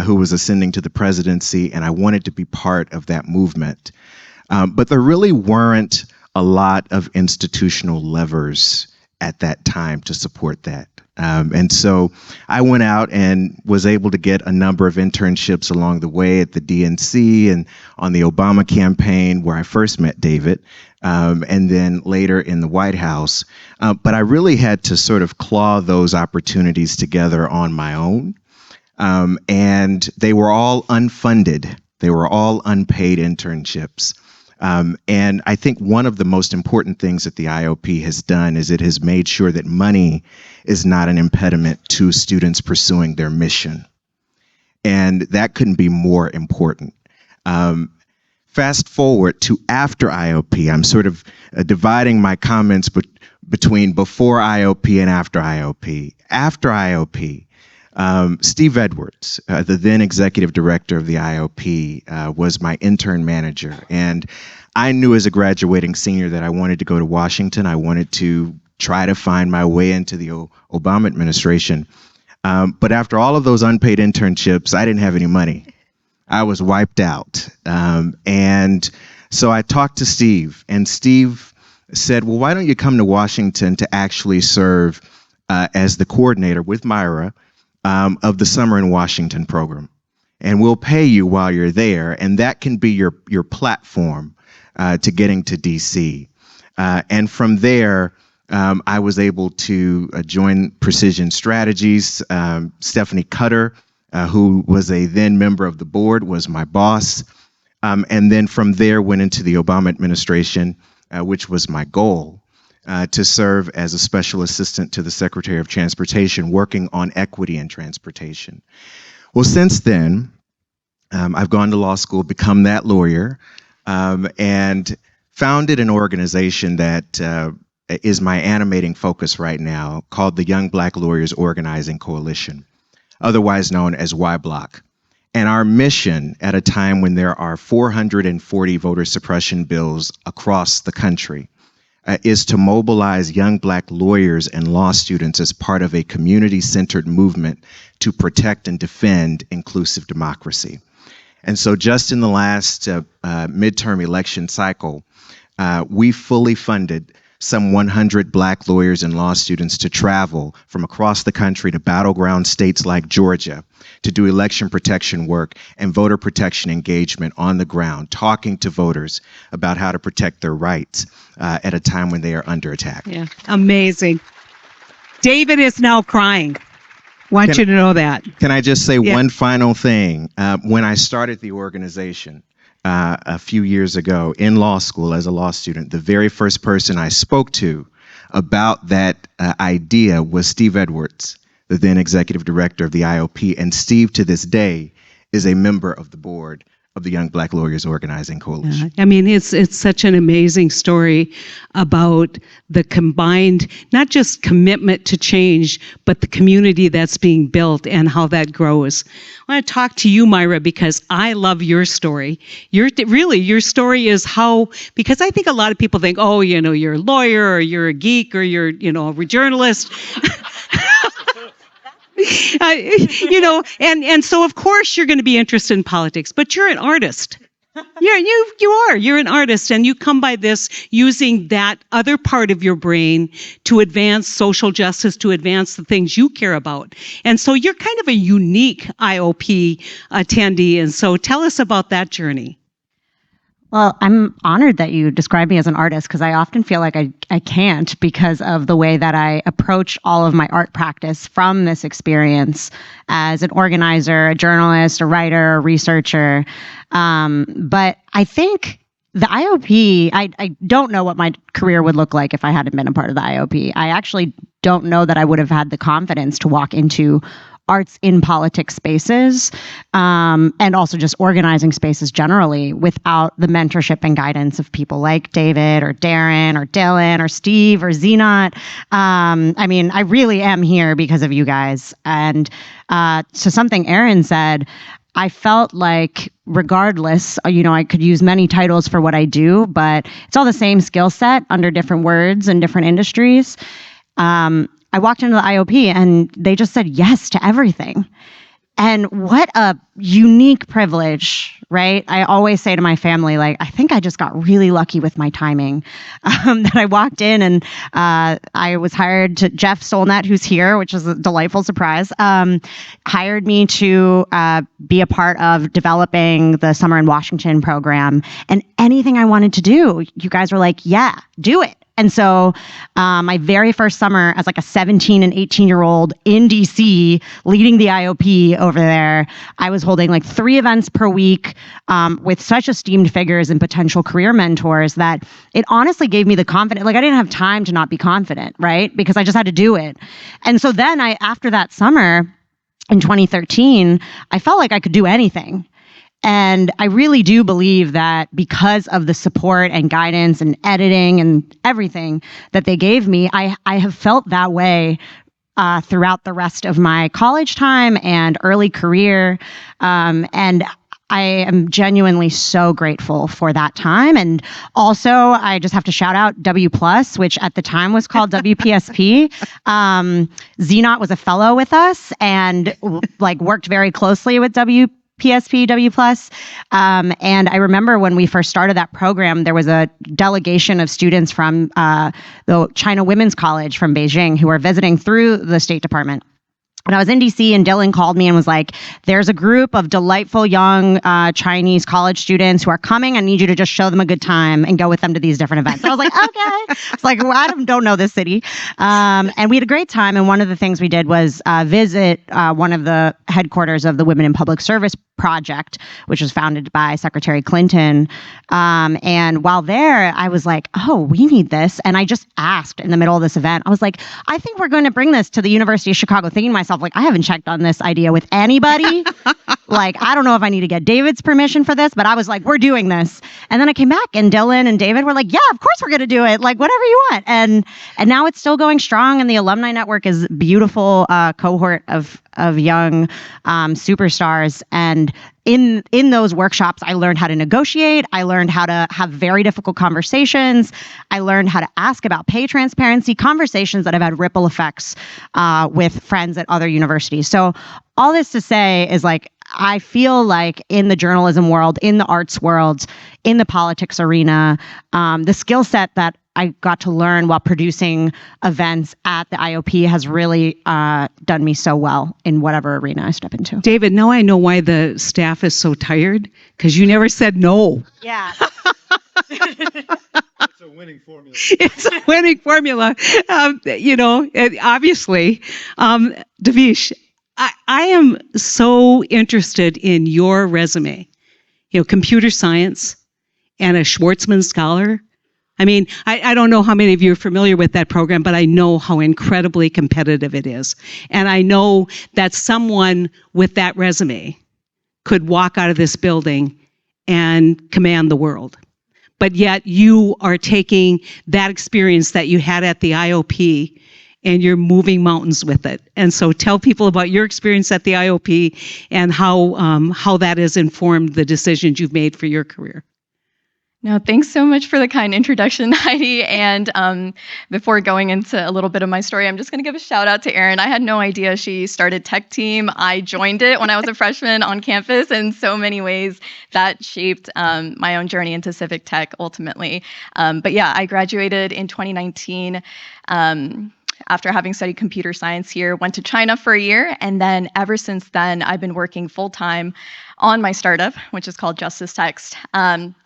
who was ascending to the presidency, and I wanted to be part of that movement. But there really weren't a lot of institutional levers at that time to support that. And so I went out and was able to get a number of internships along the way at the DNC and on the Obama campaign, where I first met David, and then later in the White House. But I really had to sort of claw those opportunities together on my own. And they were all unfunded. They were all unpaid internships. And I think one of the most important things that the IOP has done is it has made sure that money is not an impediment to students pursuing their mission. And that couldn't be more important. Fast forward to after IOP, I'm sort of dividing my comments between before IOP and after IOP. After IOP, Steve Edwards, the then executive director of the IOP, was my intern manager. And I knew as a graduating senior that I wanted to go to Washington. I wanted to try to find my way into the Obama administration. But after all of those unpaid internships, I didn't have any money. I was wiped out. And so I talked to Steve, and Steve said, well, why don't you come to Washington to actually serve as the coordinator with Myra of the Summer in Washington program. And we'll pay you while you're there, and that can be your platform to getting to DC. And from there, I was able to join Precision Strategies. Stephanie Cutter, who was a then member of the board, was my boss. And then from there went into the Obama administration, which was my goal, to serve as a special assistant to the Secretary of Transportation, working on equity in transportation. Well, since then, I've gone to law school, become that lawyer, and founded an organization that is my animating focus right now, called the Young Black Lawyers Organizing Coalition, otherwise known as YBLOC. And our mission, at a time when there are 440 voter suppression bills across the country, is to mobilize young Black lawyers and law students as part of a community-centered movement to protect and defend inclusive democracy. And so just in the last midterm election cycle, we fully funded some 100 Black lawyers and law students to travel from across the country to battleground states like Georgia to do election protection work and voter protection engagement on the ground, talking to voters about how to protect their rights at a time when they are under attack. Yeah, amazing. David is now crying. Want you to know that. Can I just say one final thing? When I started the organization a few years ago in law school as a law student, the very first person I spoke to about that idea was Steve Edwards, the then executive director of the IOP. And Steve, to this day, is a member of the board of the Young Black Lawyers Organizing Coalition. I mean, it's such an amazing story about the combined, not just commitment to change, but the community that's being built and how that grows. I want to talk to you, Myra, because I love your story. Your story is how, because I think a lot of people think, oh, you're a lawyer, or you're a geek, or you're, a journalist. And so of course you're going to be interested in politics, but you're an artist. You're an artist, and you come by this using that other part of your brain to advance social justice, to advance the things you care about. And so you're kind of a unique IOP attendee. And so tell us about that journey. Well, I'm honored that you describe me as an artist, because I often feel like I can't, because of the way that I approach all of my art practice from this experience as an organizer, a journalist, a writer, a researcher. But I think the IOP, I don't know what my career would look like if I hadn't been a part of the IOP. I actually don't know that I would have had the confidence to walk into arts in politics spaces, and also just organizing spaces generally, without the mentorship and guidance of people like David or Darren or Dylan or Steve or Zenat. I mean, I really am here because of you guys. And so something Aaron said, I felt like regardless, I could use many titles for what I do, but it's all the same skill set under different words and different industries. I walked into the IOP and they just said yes to everything. And what a unique privilege, right? I always say to my family, like, I think I just got really lucky with my timing. That I walked in and I was hired to, Jeff Solnett, who's here, which is a delightful surprise, hired me to be a part of developing the Summer in Washington program. And anything I wanted to do, you guys were like, yeah, do it. And so my very first summer as like a 17 and 18-year-old in DC, leading the IOP over there, I was holding like 3 events per week with such esteemed figures and potential career mentors that it honestly gave me the confidence. Like I didn't have time to not be confident, right? Because I just had to do it. And so then after that summer in 2013, I felt like I could do anything. And I really do believe that because of the support and guidance and editing and everything that they gave me, I have felt that way throughout the rest of my college time and early career. And I am genuinely so grateful for that time. And also, I just have to shout out W+, which at the time was called WPSP. Zenot was a fellow with us and like worked very closely with PSP, W+. And I remember when we first started that program, there was a delegation of students from the China Women's College from Beijing who were visiting through the State Department. And I was in DC and Dylan called me and was like, there's a group of delightful young Chinese college students who are coming. I need you to just show them a good time and go with them to these different events. And I was like, okay. It's like, well, I don't know this city. And we had a great time. And one of the things we did was visit one of the headquarters of the Women in Public Service Project, which was founded by Secretary Clinton. And while there, I was like, oh, we need this. And I just asked in the middle of this event, I was like, I think we're going to bring this to the University of Chicago, thinking to myself, like, I haven't checked on this idea with anybody. Like, I don't know if I need to get David's permission for this, but I was like, we're doing this. And then I came back and Dylan and David were like, yeah, of course we're going to do it. Like, whatever you want. And now it's still going strong. And the alumni network is a beautiful cohort of young superstars. And in those workshops, I learned how to negotiate. I learned how to have very difficult conversations. I learned how to ask about pay transparency, conversations that have had ripple effects with friends at other universities. So all this to say is like, I feel like in the journalism world, in the arts world, in the politics arena, the skill set that I got to learn while producing events at the IOP has really done me so well in whatever arena I step into. David, now I know why the staff is so tired, because you never said no. Yeah. It's a winning formula. It's a winning formula. Obviously, Davish, I am so interested in your resume. Computer science and a Schwartzman Scholar. I mean, I don't know how many of you are familiar with that program, but I know how incredibly competitive it is. And I know that someone with that resume could walk out of this building and command the world. But yet you are taking that experience that you had at the IOP and you're moving mountains with it. And so tell people about your experience at the IOP and how that has informed the decisions you've made for your career. No, thanks so much for the kind introduction, Heidi. And before going into a little bit of my story, I'm just going to give a shout out to Erin. I had no idea she started tech team. I joined it when I was a freshman on campus. In so many ways, that shaped my own journey into civic tech ultimately. But yeah, I graduated in 2019. After having studied computer science here, went to China for a year. And then ever since then, I've been working full time on my startup, which is called Justice Text.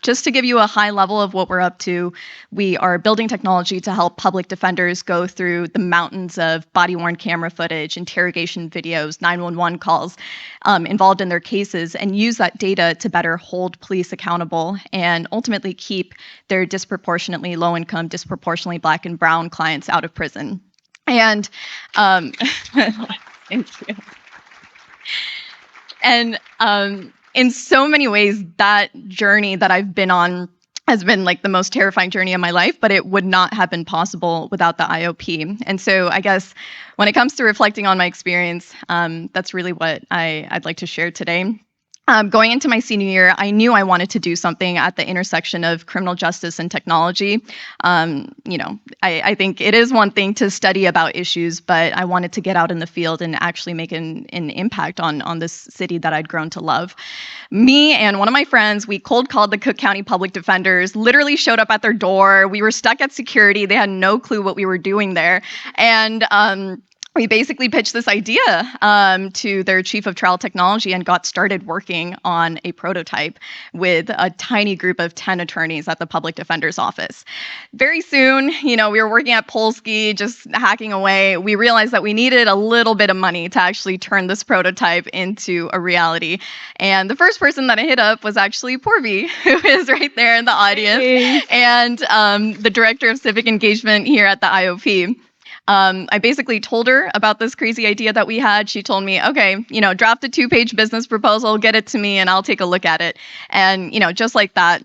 Just to give you a high level of what we're up to, we are building technology to help public defenders go through the mountains of body-worn camera footage, interrogation videos, 911 calls involved in their cases, and use that data to better hold police accountable and ultimately keep their disproportionately low-income, disproportionately Black and brown clients out of prison. And thank you. And in so many ways, that journey that I've been on has been like the most terrifying journey of my life, but it would not have been possible without the IOP. And so I guess when it comes to reflecting on my experience, that's really what I'd like to share today. Going into my senior year, I knew I wanted to do something at the intersection of criminal justice and technology. I think it is one thing to study about issues, but I wanted to get out in the field and actually make an impact on this city that I'd grown to love. Me and one of my friends, we cold called the Cook County Public Defenders, literally showed up at their door. We were stuck at security. They had no clue what we were doing there. And we basically pitched this idea to their chief of trial technology and got started working on a prototype with a tiny group of 10 attorneys at the public defender's office. Very soon, we were working at Polsky, just hacking away. We realized that we needed a little bit of money to actually turn this prototype into a reality. And the first person that I hit up was actually Porvi, who is right there in the audience, and the director of civic engagement here at the IOP. I basically told her about this crazy idea that we had. She told me, okay, draft a 2-page business proposal, get it to me, and I'll take a look at it. And, just like that,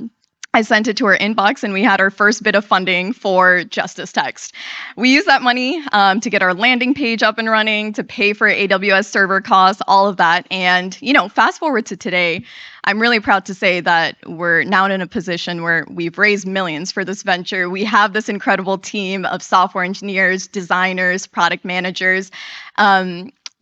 I sent it to her inbox, and we had our first bit of funding for Justice Text. We used that money to get our landing page up and running, to pay for AWS server costs, all of that. And, fast forward to today, I'm really proud to say that we're now in a position where we've raised millions for this venture. We have this incredible team of software engineers, designers, product managers.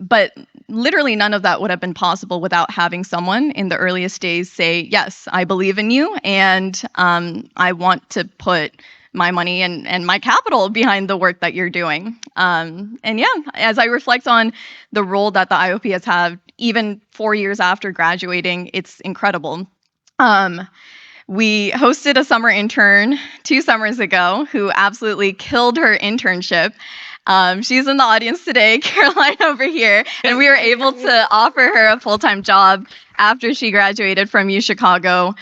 But literally none of that would have been possible without having someone in the earliest days say, yes, I believe in you, and I want to put my money and my capital behind the work that you're doing. As I reflect on the role that the IOP has had, even 4 years after graduating, it's incredible. We hosted a summer intern 2 summers ago who absolutely killed her internship. She's in the audience today, Caroline over here, and we were able to offer her a full-time job after she graduated from UChicago.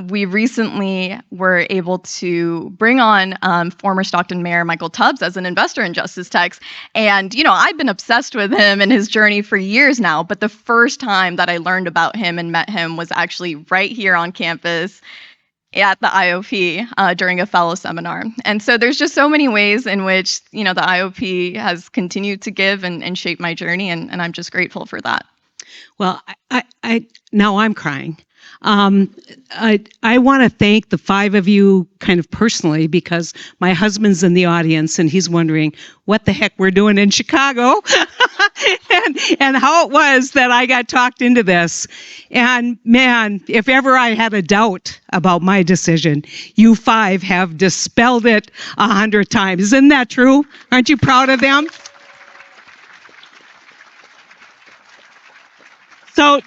We recently were able to bring on former Stockton Mayor Michael Tubbs as an investor in Justice Text. And, I've been obsessed with him and his journey for years now, but the first time that I learned about him and met him was actually right here on campus at the IOP during a fellow seminar. And so there's just so many ways in which, the IOP has continued to give and shape my journey, and I'm just grateful for that. Well, I now I'm crying. I want to thank the 5 of you kind of personally, because my husband's in the audience and he's wondering what the heck we're doing in Chicago and how it was that I got talked into this. And man, if ever I had a doubt about my decision, you 5 have dispelled it 100 times. Isn't that true? Aren't you proud of them? So,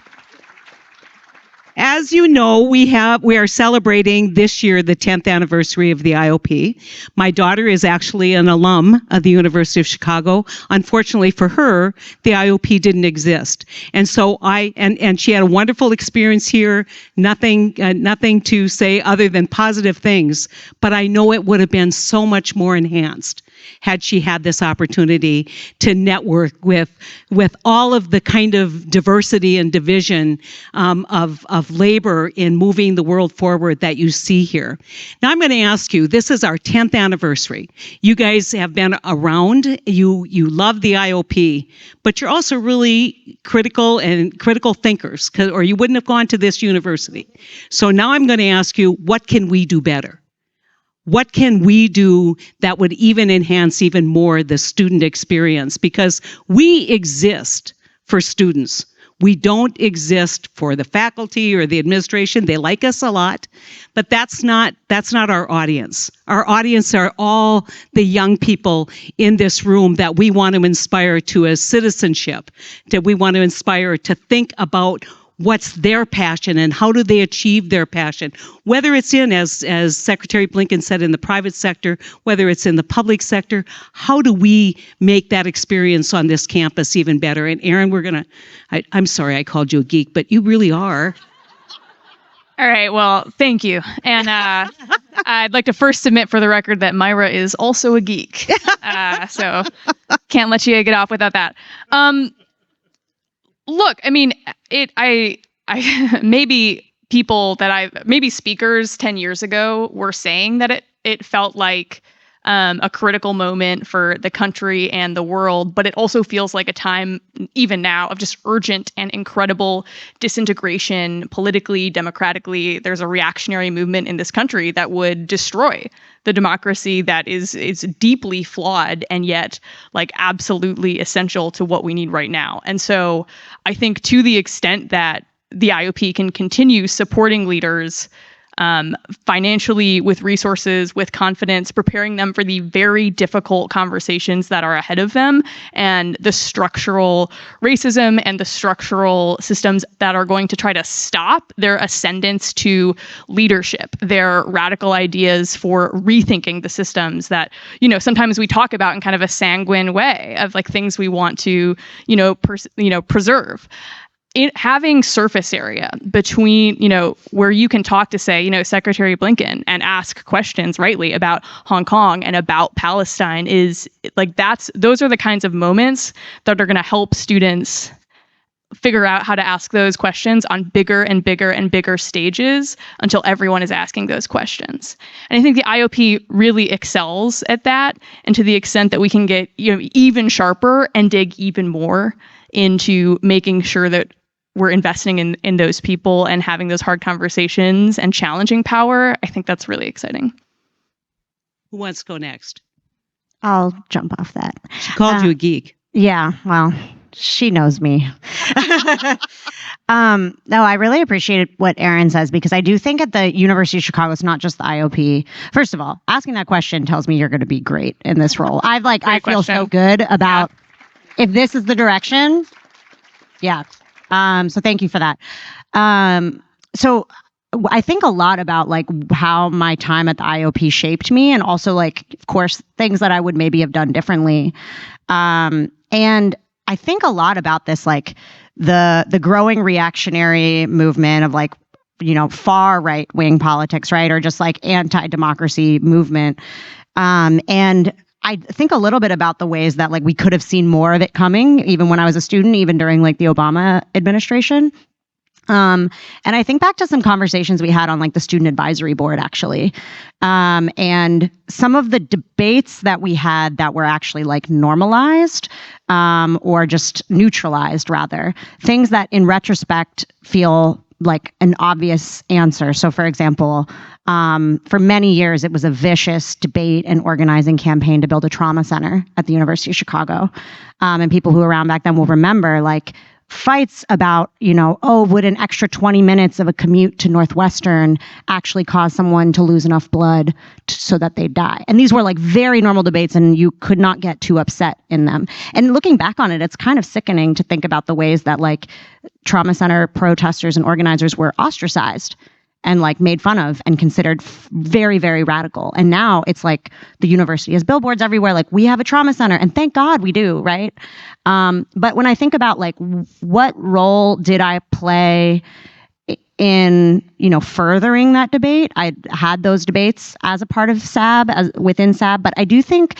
as you know, we are celebrating this year the 10th anniversary of the IOP. My daughter is actually an alum of the University of Chicago. Unfortunately for her, the IOP didn't exist. And so and she had a wonderful experience here, nothing to say other than positive things, but I know it would have been so much more enhanced had she had this opportunity to network with all of the kind of diversity and division of labor in moving the world forward that you see here. Now I'm going to ask you, this is our 10th anniversary. You guys have been around, you love the IOP, but you're also really critical thinkers, or you wouldn't have gone to this university. So now I'm going to ask you, what can we do better? What can we do that would even enhance even more the student experience? Because we exist for students. We don't exist for the faculty or the administration. They like us a lot, but that's not our audience. Our audience are all the young people in this room that we want to inspire to a citizenship, that we want to inspire to think about what's their passion and how do they achieve their passion, whether it's in, as Secretary Blinken said, in the private sector, whether it's in the public sector. How do we make that experience on this campus even better? And Erin, I'm sorry I called you a geek, but you really are. All right, well, thank you. And I'd like to first submit for the record that Myra is also a geek. So can't let you get off without that. Look, I mean, I maybe speakers 10 years ago were saying that it felt like a critical moment for the country and the world, but it also feels like a time, even now, of just urgent and incredible disintegration politically, democratically. There's a reactionary movement in this country that would destroy the democracy that is deeply flawed and yet like absolutely essential to what we need right now. And so I think to the extent that the IOP can continue supporting leaders financially, with resources, with confidence, preparing them for the very difficult conversations that are ahead of them, and the structural racism and the structural systems that are going to try to stop their ascendance to leadership, their radical ideas for rethinking the systems that, sometimes we talk about in kind of a sanguine way of like things we want to, preserve. Having surface area between, where you can talk to, say, Secretary Blinken and ask questions rightly about Hong Kong and about Palestine is like those are the kinds of moments that are going to help students figure out how to ask those questions on bigger and bigger and bigger stages until everyone is asking those questions. And I think the IOP really excels at that, and to the extent that we can get even sharper and dig even more into making sure that we're investing in those people and having those hard conversations and challenging power, I think that's really exciting. Who wants to go next? I'll jump off that. She called you a geek. Yeah, well, she knows me. No, I really appreciate what Erin says, because I do think at the University of Chicago, it's not just the IOP. First of all, asking that question tells me you're going to be great in this role. I feel so good about if this is the direction. Yeah. So thank you for that. So I think a lot about like how my time at the IOP shaped me, and also like, of course, things that I would maybe have done differently. And I think a lot about this, like the growing reactionary movement of like, far right wing politics, right? Or just like anti-democracy movement. And I think a little bit about the ways that like we could have seen more of it coming, even when I was a student, even during like the Obama administration. And I think back to some conversations we had on like the student advisory board, actually. And some of the debates that we had that were actually like normalized, or just neutralized rather, things that in retrospect feel like an obvious answer. So for example, for many years, it was a vicious debate and organizing campaign to build a trauma center at the University of Chicago. And people who were around back then will remember like fights about, would an extra 20 minutes of a commute to Northwestern actually cause someone to lose enough blood so that they die? And these were like very normal debates, and you could not get too upset in them. And looking back on it, it's kind of sickening to think about the ways that like trauma center protesters and organizers were ostracized and like made fun of and considered very, very radical. And now it's like the university has billboards everywhere, like we have a trauma center, and thank God we do, right? But when I think about like what role did I play in, furthering that debate, I had those debates as a part of SAB, within SAB, but I do think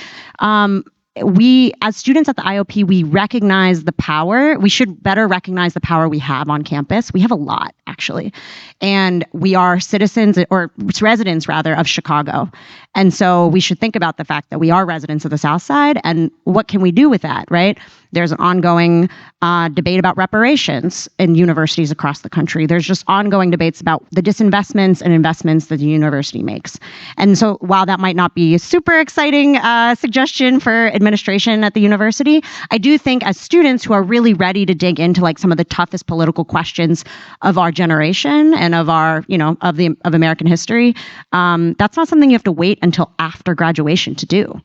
we, as students at the IOP, we recognize the power. We should better recognize the power we have on campus. We have a lot, actually. And we are citizens, or residents rather, of Chicago. And so we should think about the fact that we are residents of the South Side, and what can we do with that, right? There's an ongoing debate about reparations in universities across the country. There's just ongoing debates about the disinvestments and investments that the university makes. And so while that might not be a super exciting suggestion for administration at the university, I do think as students who are really ready to dig into like some of the toughest political questions of our generation and of our, of American history, that's not something you have to wait until after graduation to do.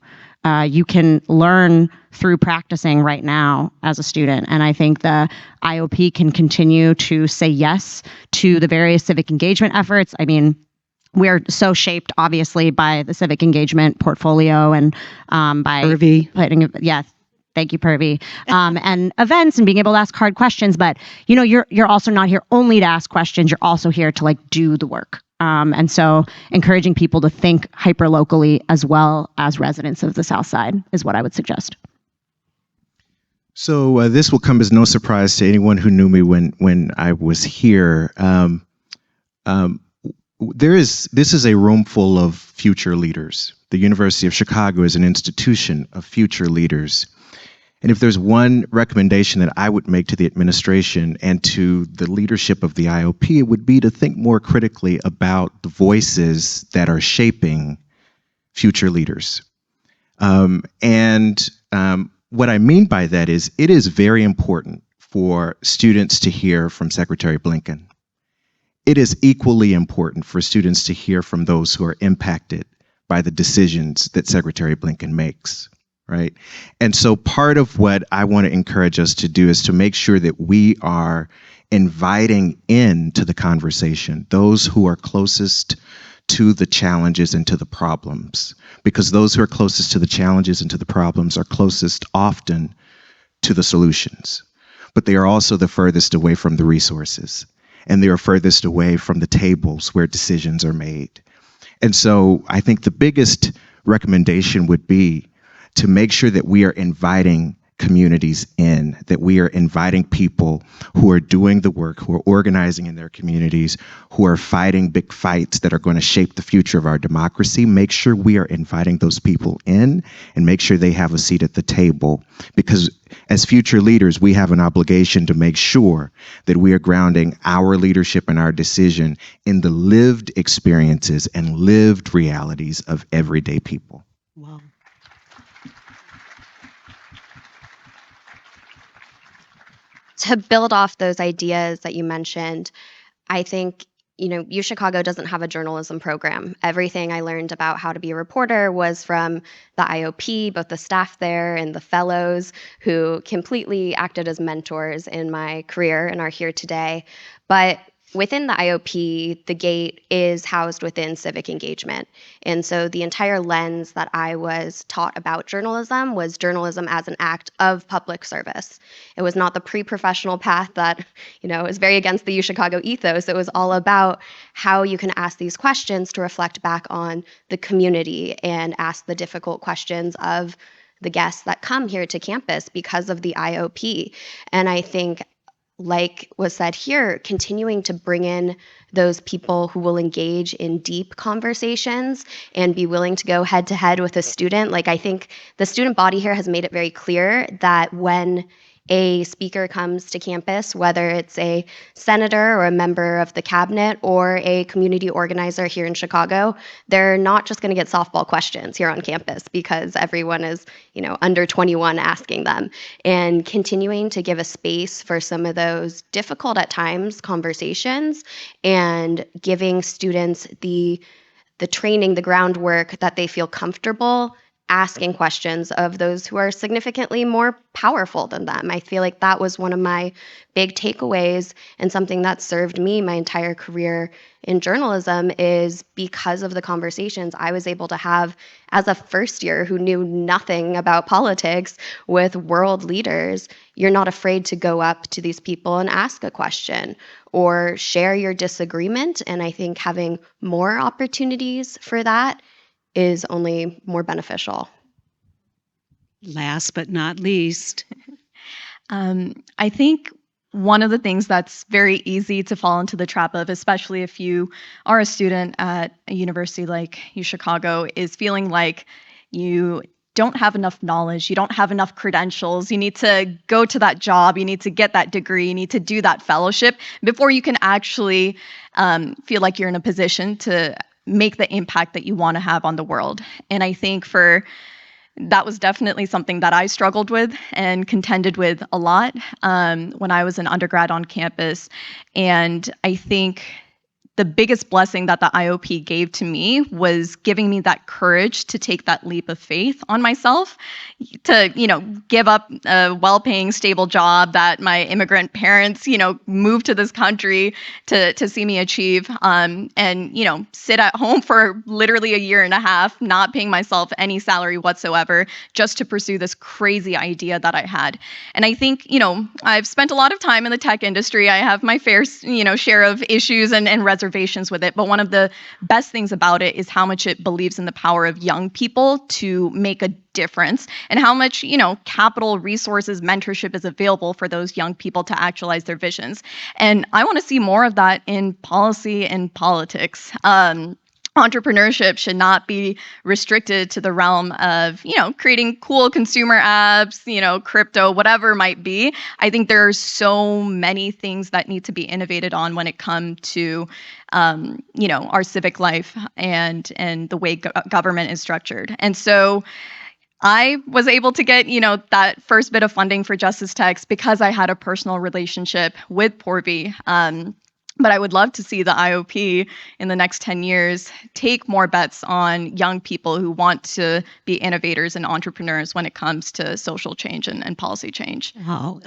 You can learn through practicing right now as a student. And I think the IOP can continue to say yes to the various civic engagement efforts. I mean, we're so shaped, obviously, by the civic engagement portfolio and by putting, thank you, Purvi, and events and being able to ask hard questions. But you're also not here only to ask questions. You're also here to like do the work. And so encouraging people to think hyper locally as well as residents of the South Side is what I would suggest. So this will come as no surprise to anyone who knew me when I was here. this is a room full of future leaders. The University of Chicago is an institution of future leaders. And if there's one recommendation that I would make to the administration and to the leadership of the IOP, it would be to think more critically about the voices that are shaping future leaders. What I mean by that is it is very important for students to hear from Secretary Blinken. It is equally important for students to hear from those who are impacted by the decisions that Secretary Blinken makes, right? And so part of what I want to encourage us to do is to make sure that we are inviting into the conversation those who are closest to the challenges and to the problems, because those who are closest to the challenges and to the problems are closest often to the solutions, but they are also the furthest away from the resources, and they are furthest away from the tables where decisions are made. And so I think the biggest recommendation would be to make sure that we are inviting communities in, that we are inviting people who are doing the work, who are organizing in their communities, who are fighting big fights that are going to shape the future of our democracy. Make sure we are inviting those people in and make sure they have a seat at the table. Because as future leaders, we have an obligation to make sure that we are grounding our leadership and our decision in the lived experiences and lived realities of everyday people. Wow. To build off those ideas that you mentioned, I think, UChicago doesn't have a journalism program. Everything I learned about how to be a reporter was from the IOP, both the staff there and the fellows who completely acted as mentors in my career and are here today. But within the IOP, the GATE is housed within civic engagement. And so the entire lens that I was taught about journalism was journalism as an act of public service. It was not the pre-professional path that, is very against the UChicago ethos. It was all about how you can ask these questions to reflect back on the community and ask the difficult questions of the guests that come here to campus because of the IOP. And I think, like was said here, continuing to bring in those people who will engage in deep conversations and be willing to go head to head with a student. Like, I think the student body here has made it very clear that when a speaker comes to campus, whether it's a senator or a member of the cabinet or a community organizer here in Chicago, they're not just going to get softball questions here on campus because everyone is, under 21 asking them. And continuing to give a space for some of those difficult at times conversations and giving students the training, the groundwork that they feel comfortable asking questions of those who are significantly more powerful than them. I feel like that was one of my big takeaways and something that served me my entire career in journalism is because of the conversations I was able to have as a first year who knew nothing about politics with world leaders. You're not afraid to go up to these people and ask a question or share your disagreement. And I think having more opportunities for that is only more beneficial. Last but not least. I think one of the things that's very easy to fall into the trap of, especially if you are a student at a university like UChicago, is feeling like you don't have enough knowledge, you don't have enough credentials, you need to go to that job, you need to get that degree, you need to do that fellowship before you can actually feel like you're in a position to make the impact that you want to have on the world. And I think that was definitely something that I struggled with and contended with a lot when I was an undergrad on campus. And I think the biggest blessing that the IOP gave to me was giving me that courage to take that leap of faith on myself, to, give up a well-paying, stable job that my immigrant parents, moved to this country to see me achieve, and, sit at home for literally a year and a half, not paying myself any salary whatsoever, just to pursue this crazy idea that I had. And I think, I've spent a lot of time in the tech industry. I have my fair, share of issues and reservations reservations with it, but one of the best things about it is how much it believes in the power of young people to make a difference, and how much, capital, resources, mentorship is available for those young people to actualize their visions. And I want to see more of that in policy and politics. Entrepreneurship should not be restricted to the realm of, creating cool consumer apps, crypto, whatever it might be. I think there are so many things that need to be innovated on when it comes to, our civic life and the way government is structured. And so I was able to get, that first bit of funding for Justice Techs because I had a personal relationship with Porvi. But I would love to see the IOP in the next 10 years take more bets on young people who want to be innovators and entrepreneurs when it comes to social change and policy change. Wow.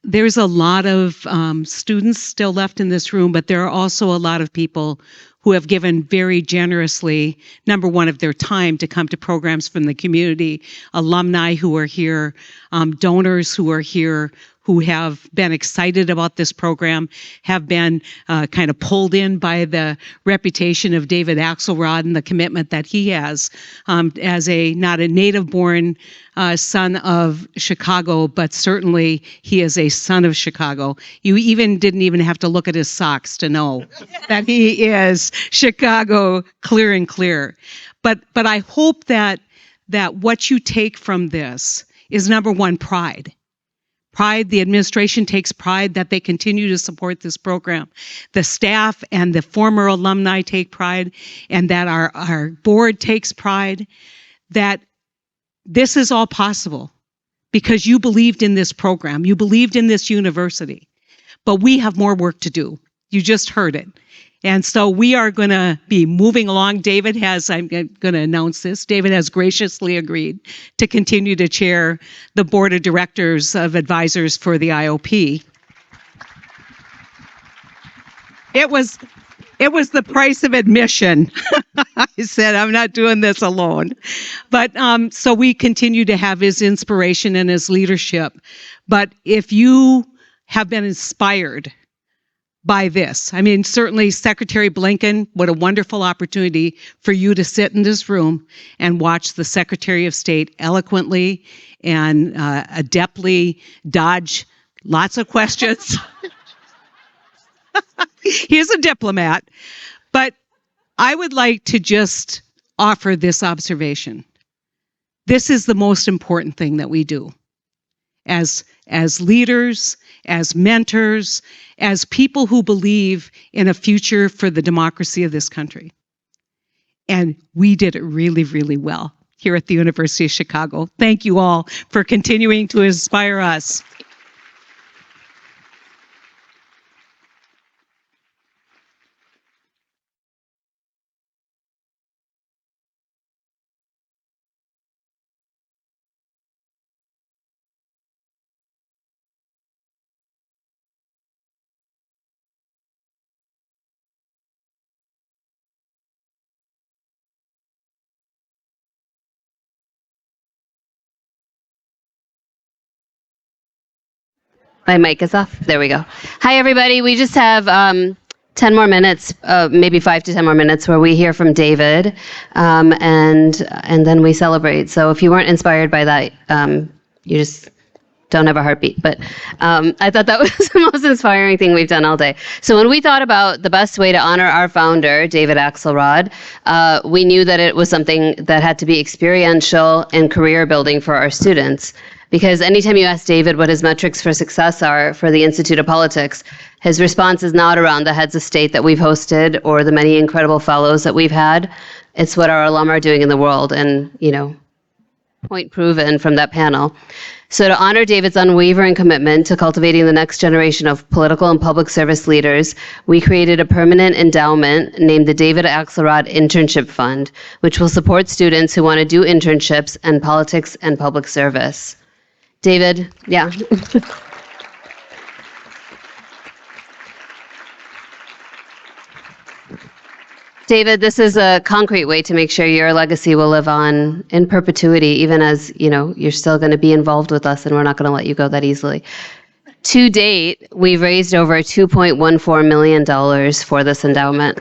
There's a lot of students still left in this room, but there are also a lot of people who have given very generously, number one, of their time to come to programs from the community, alumni who are here, donors who are here, who have been excited about this program, have been kind of pulled in by the reputation of David Axelrod and the commitment that he has as not a native-born son of Chicago, but certainly he is a son of Chicago. You didn't even have to look at his socks to know that he is Chicago clear and clear. But I hope that what you take from this is, number one, pride. Pride, the administration takes pride that they continue to support this program. The staff and the former alumni take pride, and that our board takes pride that this is all possible because you believed in this program. You believed in this university. But we have more work to do. You just heard it. And so we are going to be moving along. I'm going to announce this, David has graciously agreed to continue to chair the board of directors of advisors for the IOP. It was the price of admission. I said, I'm not doing this alone. But so we continue to have his inspiration and his leadership. But if you have been inspired by this. I mean, certainly Secretary Blinken, what a wonderful opportunity for you to sit in this room and watch the Secretary of State eloquently and adeptly dodge lots of questions. He's a diplomat. But I would like to just offer this observation. This is the most important thing that we do as leaders, as mentors, as people who believe in a future for the democracy of this country. And we did it really, really well here at the University of Chicago. Thank you all for continuing to inspire us. My mic is off. There we go. Hi, everybody. We just have 10 more minutes, maybe 5 to 10 more minutes, where we hear from David, and then we celebrate. So if you weren't inspired by that, you just don't have a heartbeat. But I thought that was the most inspiring thing we've done all day. So when we thought about the best way to honor our founder, David Axelrod, we knew that it was something that had to be experiential and career building for our students. Because anytime you ask David what his metrics for success are for the Institute of Politics, his response is not around the heads of state that we've hosted or the many incredible fellows that we've had. It's what our alum are doing in the world, and, point proven from that panel. So to honor David's unwavering commitment to cultivating the next generation of political and public service leaders, we created a permanent endowment named the David Axelrod Internship Fund, which will support students who want to do internships in politics and public service. David, yeah. David, this is a concrete way to make sure your legacy will live on in perpetuity, even as, you're still going to be involved with us and we're not going to let you go that easily. To date, we've raised over $2.14 million for this endowment.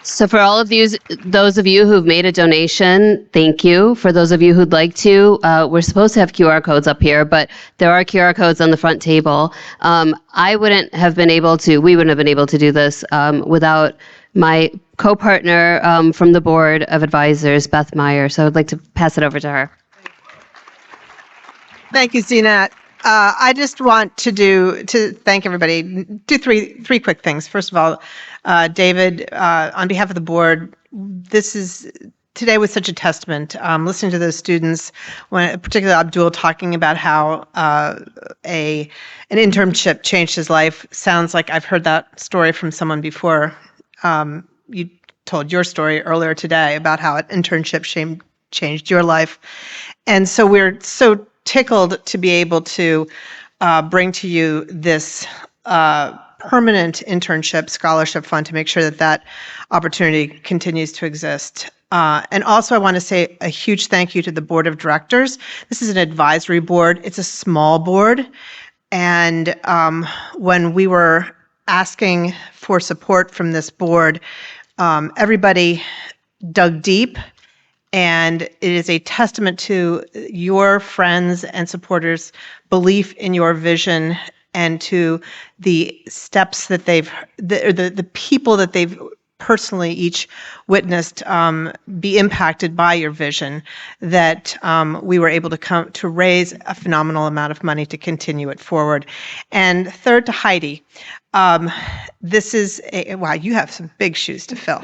So for all of those of you who've made a donation, thank you. For those of you who'd like to, we're supposed to have QR codes up here, but there are QR codes on the front table. We wouldn't have been able to do this without my co-partner from the Board of Advisors, Beth Meyer. So I'd like to pass it over to her. Thank you, Zena. I just want to thank everybody. Do three quick things. First of all, David, on behalf of the board, today was such a testament. Listening to those students, particularly Abdul, talking about how an internship changed his life. Sounds like I've heard that story from someone before. You told your story earlier today about how an internship changed your life, and so we're so tickled to be able to bring to you this permanent internship scholarship fund to make sure that opportunity continues to exist. And also I want to say a huge thank you to the board of directors. This is an advisory board. It's a small board. And when we were asking for support from this board, everybody dug deep. And it is a testament to your friends and supporters' belief in your vision and to the steps that the people that they've personally each witnessed be impacted by your vision, that we were able to raise a phenomenal amount of money to continue it forward. And third, to Heidi. This is wow, you have some big shoes to fill.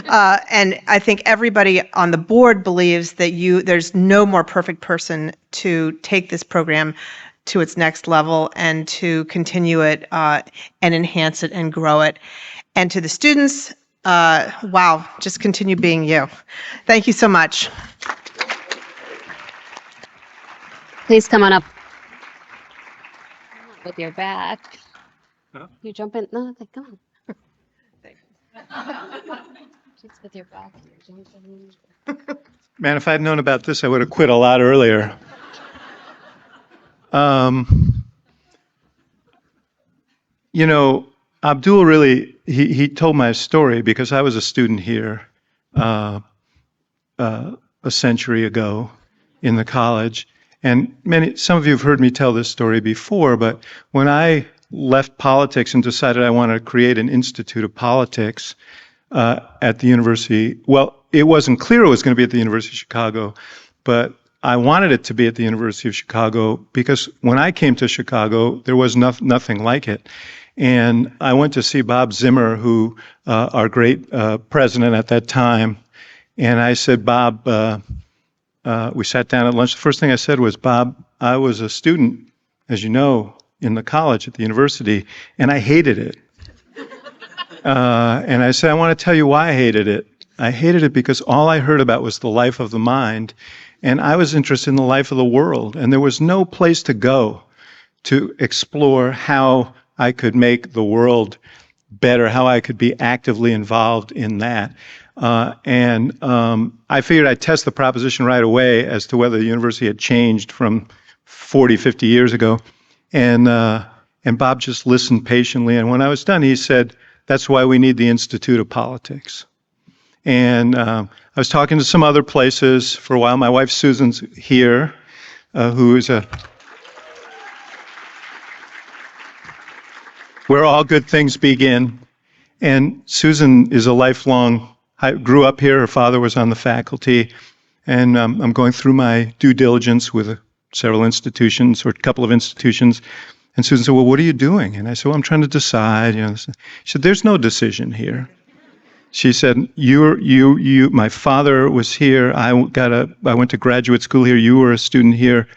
And I think everybody on the board believes that there's no more perfect person to take this program to its next level and to continue it and enhance it and grow it. And to the students, wow, just continue being you. Thank you so much. Please come on up with your back. Huh? You jump in. No, come on. Just with your back. Man, if I'd known about this, I would have quit a lot earlier. You know, Abdul really, he told my story because I was a student here a century ago in the college. And some of you have heard me tell this story before, but when I left politics and decided I wanted to create an Institute of Politics at the university, well, it wasn't clear it was going to be at the University of Chicago, but I wanted it to be at the University of Chicago because when I came to Chicago, there was nothing like it. And I went to see Bob Zimmer, who our great president at that time, and I said, Bob, we sat down at lunch. The first thing I said was, Bob, I was a student, as you know, in the college at the university, and I hated it. And I said, I want to tell you why I hated it. I hated it because all I heard about was the life of the mind, and I was interested in the life of the world, and there was no place to go to explore how I could make the world better, how I could be actively involved in that. And I figured I'd test the proposition right away as to whether the university had changed from 40, 50 years ago. And Bob just listened patiently. And when I was done, he said, that's why we need the Institute of Politics. And I was talking to some other places for a while. My wife Susan's here, who is where all good things begin. And Susan is a lifelong, grew up here. Her father was on the faculty. And I'm going through my due diligence with several institutions, or a couple of institutions. And Susan said, well, what are you doing? And I said, well, I'm trying to decide. She said, there's no decision here. She said, my father was here. I went to graduate school here. You were a student here.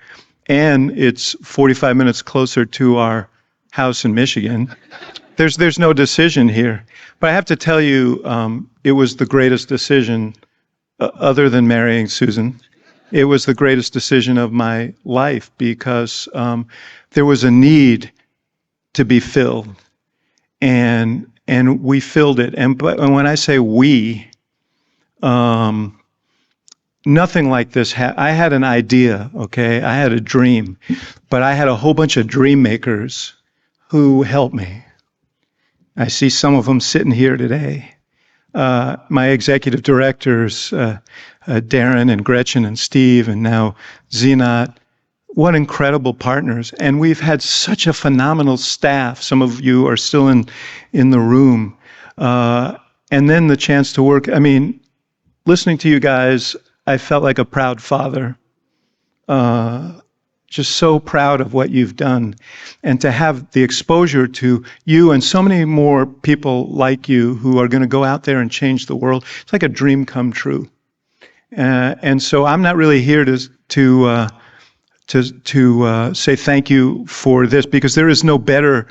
And it's 45 minutes closer to our house in Michigan. There's no decision here. But I have to tell you, it was the greatest decision other than marrying Susan. It was the greatest decision of my life because there was a need to be filled, and we filled it. And when I say we, nothing like this. I had an idea, okay? I had a dream, but I had a whole bunch of dream makers who helped me. I see some of them sitting here today. My executive directors, Darren and Gretchen and Steve, and now Zinat. What incredible partners. And we've had such a phenomenal staff. Some of you are still in the room. And then the chance to work. I mean, listening to you guys, I felt like a proud father. Just so proud of what you've done. And to have the exposure to you and so many more people like you who are going to go out there and change the world, it's like a dream come true. And so I'm not really here to say thank you for this, because there is no better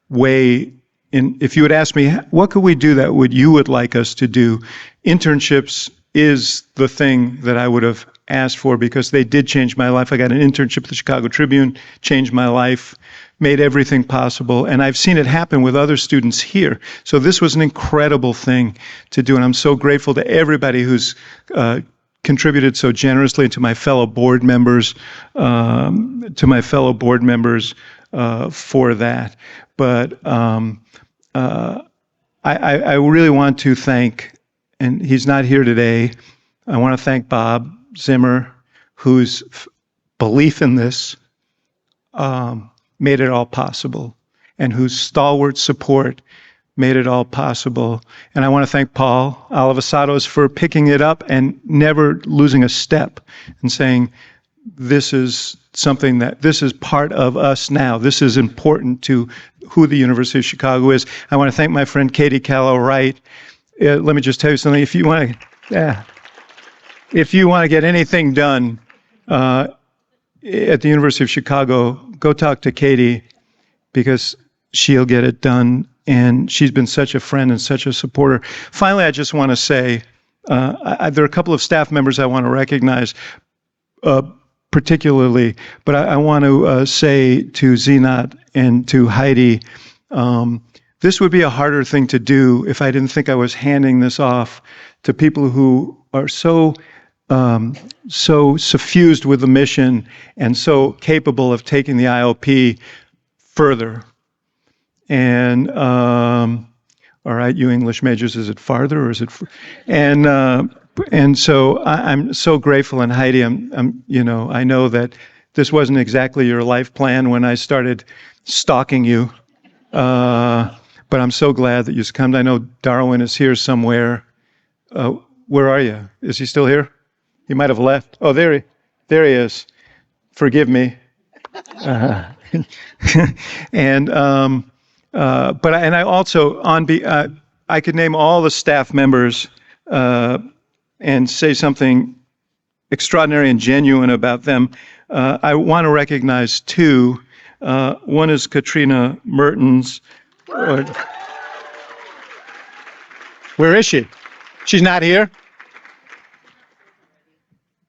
way. If you would ask me, what could we do that you would like us to do? Internships is the thing that I would have asked for, because they did change my life. I got an internship at the Chicago Tribune, changed my life, made everything possible. And I've seen it happen with other students here. So this was an incredible thing to do. And I'm so grateful to everybody who's contributed so generously, to my fellow board members, for that. But I really want to thank, and he's not here today, I want to thank Bob Zimmer, whose belief in this made it all possible, and whose stalwart support made it all possible. And I want to thank Paul Alivasatos for picking it up and never losing a step and saying, this is something this is part of us now. This is important to who the University of Chicago is. I want to thank my friend Katie Callow-Wright. Let me just tell you something. If you want to get anything done at the University of Chicago, go talk to Katie, because she'll get it done. And she's been such a friend and such a supporter. Finally, I just want to say, there are a couple of staff members I want to recognize particularly, but I want to say to Zinat and to Heidi, this would be a harder thing to do if I didn't think I was handing this off to people who are so suffused with the mission and so capable of taking the IOP further. And all right, you English majors, is it farther or is it? And so I'm so grateful. And Heidi, I know that this wasn't exactly your life plan when I started stalking you, but I'm so glad that you succumbed. I know Darwin is here somewhere. Where are you? Is he still here? He might have left. Oh, there he is. Forgive me. And I also I could name all the staff members and say something extraordinary and genuine about them. I want to recognize two. One is Katrina Mertens. Where is she? She's not here.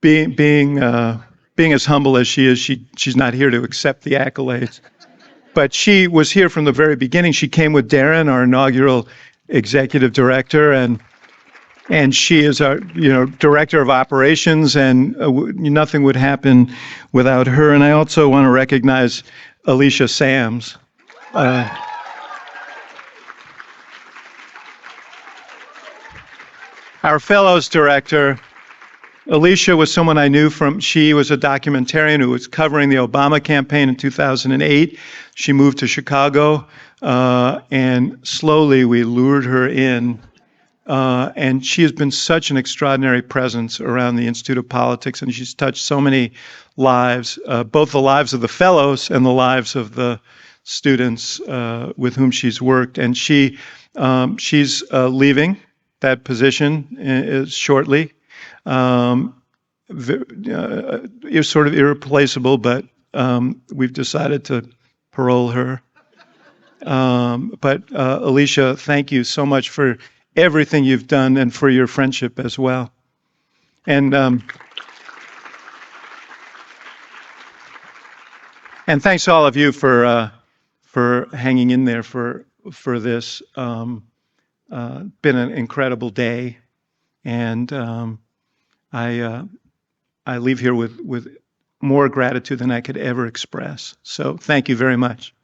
Being as humble as she is, she's not here to accept the accolades. But she was here from the very beginning. She came with Darren, our inaugural executive director, and she is our director of operations, and nothing would happen without her. And I also want to recognize Alicia Sams. Our fellows director. Alicia was someone I knew she was a documentarian who was covering the Obama campaign in 2008. She moved to Chicago, and slowly we lured her in. And she has been such an extraordinary presence around the Institute of Politics, and she's touched so many lives, both the lives of the fellows and the lives of the students with whom she's worked. And she's leaving that position shortly. Is sort of irreplaceable, but we've decided to parole her. But Alicia, thank you so much for everything you've done and for your friendship as well. And thanks to all of you for hanging in there for this. Been an incredible day, and I leave here with more gratitude than I could ever express. So thank you very much.